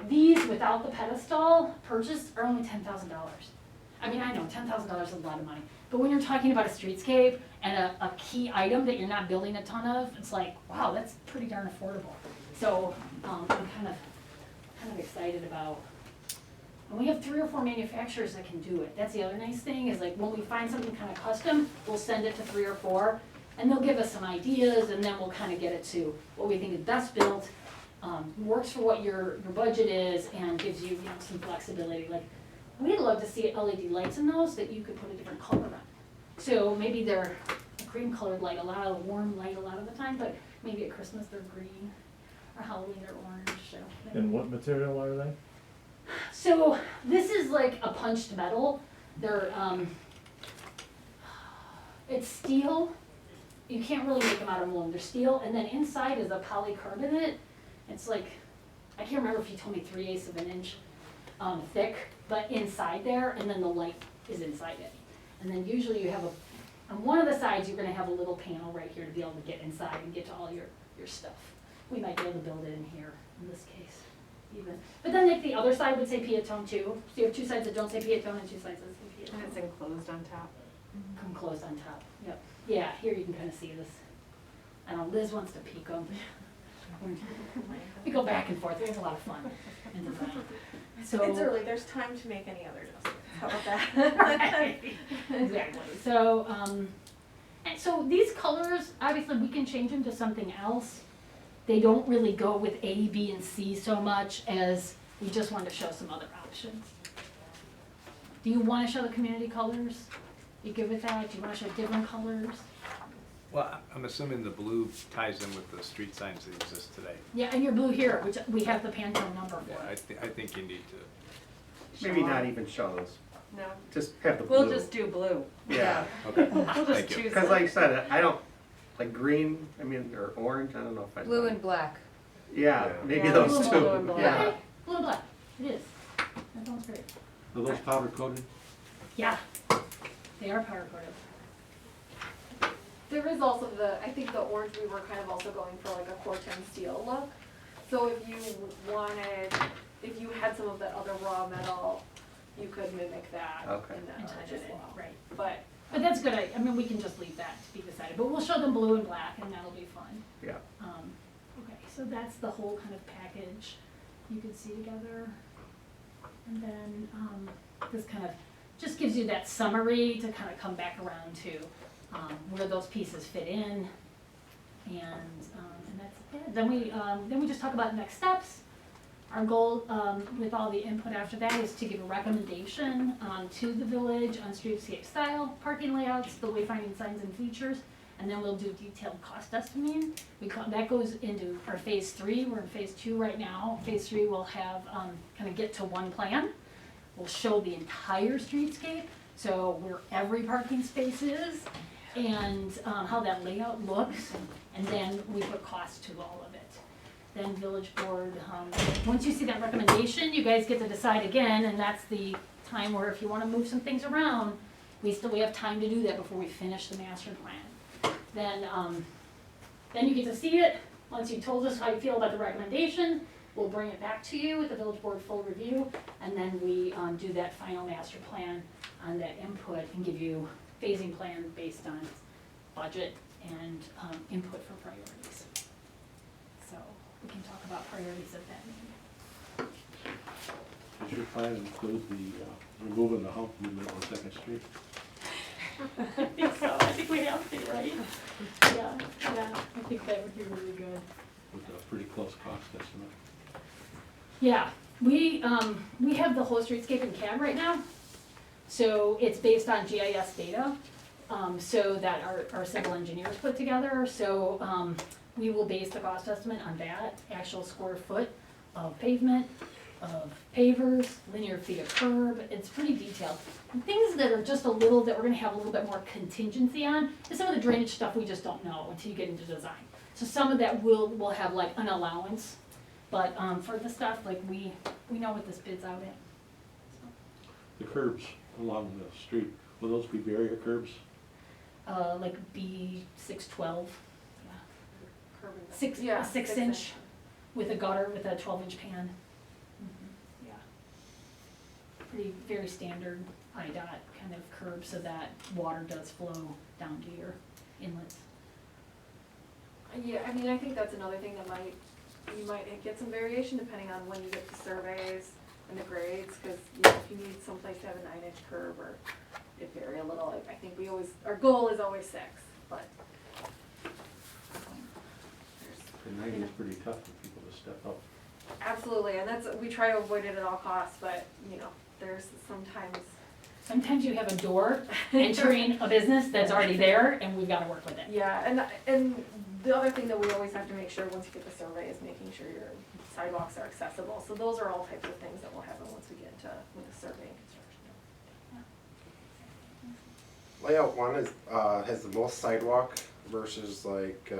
these, without the pedestal purchased, are only $10,000. I mean, I know $10,000 is a lot of money. But when you're talking about a streetscape and a key item that you're not building a ton of, it's like, wow, that's pretty darn affordable. So I'm kind of excited about, and we have 3 or 4 manufacturers that can do it. That's the other nice thing, is like when we find something kind of custom, we'll send it to 3 or 4, and they'll give us some ideas, and then we'll kind of get it to what we think is best built, works for what your budget is, and gives you, some flexibility. Like, we'd love to see LED lights in those that you could put a different color on. So maybe they're a cream colored light, a lot of warm light a lot of the time, but maybe at Christmas they're green, or Halloween they're orange, so. And what material are they? So this is like a punched metal. They're, it's steel. You can't really make them out of aluminum. They're steel, and then inside is a polycarbonate. It's like, I can't remember if you told me 3/8 of an inch thick, but inside there, and then the light is inside it. And then usually you have on one of the sides, you're gonna have a little panel right here to be able to get inside and get to all your stuff. We might be able to build it in here, in this case, even. But then like the other side would say Peatone too. So you have 2 sides that don't say Peatone and 2 sides that say Peatone. And it's enclosed on top. Enclosed on top, yep. Yeah, here you can kind of see this. I know Liz wants to peek them. We go back and forth, we have a lot of fun in design. So, It's early, there's time to make any other adjustments. How about that? right. Exactly. So, and so these colors, obviously we can change them to something else. They don't really go with A, B, and C so much as we just want to show some other options. Do you want to show the community colors? You good with that? Do you want to show different colors? Well, I'm assuming the blue ties in with the street signs that exist today. Yeah, and your blue here, which we have the Pantone number Yeah, for. I think you need to. Maybe not even show those, No, just have the blue. we'll just do blue. Yeah, Okay, We'll just thank you. choose. because like I said, I don't, like green, or orange, I don't know if I. Blue and black. Yeah, Yeah. maybe Yeah, those blue, two, blue and black. yeah. Okay, blue and black, it is. That sounds great. Are those powder coated? Yeah, they are powder coated. There is also I think the orange, we were kind of also going for like a Corten steel look. So if you had some of that other raw metal, you could mimic that Okay. in that And orange touch as it in, well. right. But But that's good, I mean, we can just leave that to be decided, but we'll show them blue and black and that'll be fun. Yeah. Okay, so that's the whole kind of package you can see together. And then, this kind of just gives you that summary to kind of come back around to, where those pieces fit in. And that's it. Then we just talk about next steps. Our goal, with all the input after that is to give a recommendation, to the village on streetscape style, parking layouts, the wayfinding signs and features, and then we'll do detailed cost estimating. That goes into our phase 3, we're in phase 2 right now. Phase 3 will have, kind of get to one plan. We'll show the entire streetscape, so where every parking space is, and, how that layout looks, and then we put cost to all of it. Then village board, once you see that recommendation, you guys get to decide again, and that's the time where if you wanna move some things around, we have time to do that before we finish the master plan. Then you get to see it, once you told us how you feel about the recommendation, we'll bring it back to you with the village board full review, and then we, do that final master plan on that input and give you phasing plan based on budget and, input for priorities. So we can talk about priorities at that meeting. Does your plan include the, removing the hump in the middle of Second Street? I think so, I think we have to, right? Yeah, I think that would be really good. With a pretty close cost estimate. Yeah, we have the whole streetscape in CAD right now, so it's based on GIS data, so that our civil engineers put together, so, we will base the cost estimate on that, actual square foot of pavement, of pavers, linear feet of curb, it's pretty detailed. And things that are just that we're gonna have a little bit more contingency on, is some of the drainage stuff we just don't know until you get into design. So some of that will have like an allowance, but, for the stuff, like we know what this bid's out at. The curbs along the street, will those be barrier curbs? Like B612, curb and- six, Yeah, a 6-inch with a gutter with a 12-inch pan. Yeah. Pretty, very standard IDOT kind of curb so that water does flow down to your inlets. Yeah, I mean, I think that's another thing that you might get some variation depending on when you get the surveys and the grades, because if you need someplace to have a 9-inch curb or it vary a little, I think our goal is always 6, but. The 90 is pretty tough for people to step up. Absolutely, and we try to avoid it at all costs, but, there's Sometimes you have a door entering a business that's already there and we've gotta work with it. Yeah, and the other thing that we always have to make sure once you get the survey is making sure your sidewalks are accessible. So those are all types of things that will happen once we get into with the survey and construction. Layout 1 has the most sidewalk versus like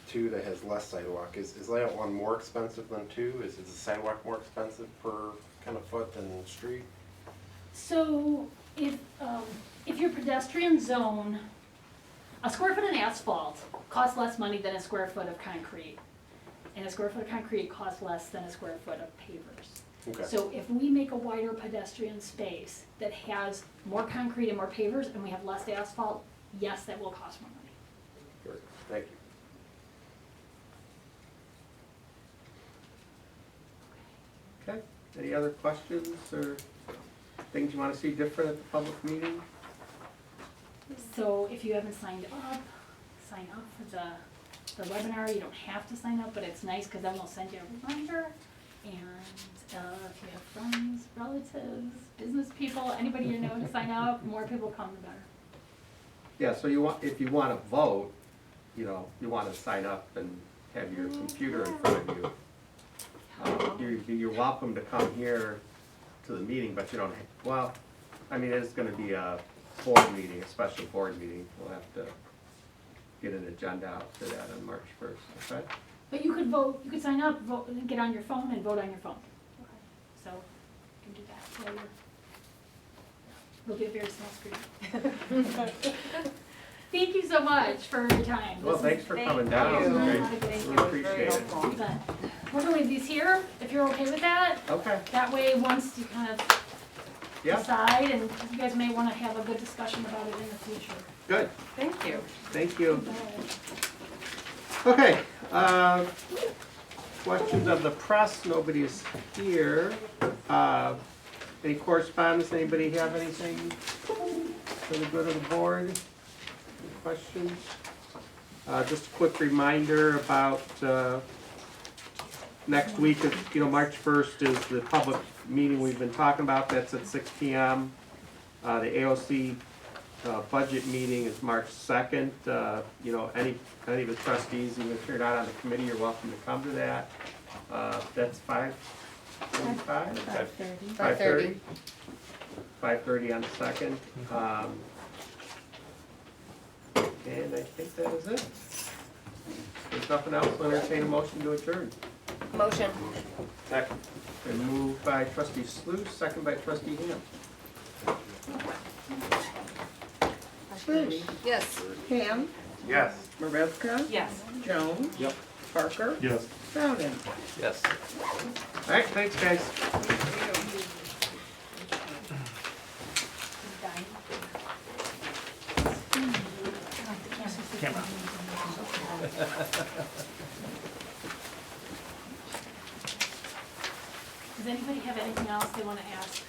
2 that has less sidewalk. Is layout 1 more expensive than 2? Is the sidewalk more expensive per kind of foot than street? So if your pedestrian zone, a square foot of asphalt costs less money than a square foot of concrete. And a square foot of concrete costs less than a square foot of pavers. Okay. So if we make a wider pedestrian space that has more concrete and more pavers and we have less asphalt, yes, that will cost more money. Great. Thank you. Okay, any other questions or things you want to see different at the public meeting? So if you haven't signed up, sign up for the webinar. You don't have to sign up, but it's nice because then we'll send you a reminder. And if you have friends, relatives, business people, anybody you know to sign up, the more people come, the better. Yeah, so if you want to vote, you want to sign up and have your computer in front of you. You're welcome to come here to the meeting, but you don't, it's gonna be a board meeting, a special board meeting. We'll have to get an agenda out for that on March 1st, okay? But you could vote, you could sign up, vote, get on your phone and vote on your phone. So you can do that while We'll be a very small screen. Thank you so much for your time. Well, This is- thanks for coming down. you. Great. Thank We you. appreciate it. You bet. We're gonna leave these here, if you're okay with that. Okay, That way, once you kind of yeah, decide, and you guys may wanna have a good discussion about it in the future. good, Thank you. thank you. Okay, questions of the press, nobody is here. Any correspondence, anybody have anything for the good of the board? Any questions? Just a quick reminder about, next week, March 1st is the public meeting we've been talking about, that's at 6 PM. The AOC budget meeting is March 2nd. Any of the trustees, even if you're not on the committee, you're welcome to come to that. That's 5:45? 5:30. 5:30 on the 2nd. And I think that is it. If there's nothing else, I'll entertain a motion to adjourn. Motion. Second. Been moved by trustee Sluse, second by trustee Ham. Sluse. Yes. Ham, Yes. Marevka, Yes. Jones. Yep. Parker, Yes. Bowden. Yes. All right, thanks, guys. Camera. Does anybody have anything else they wanna ask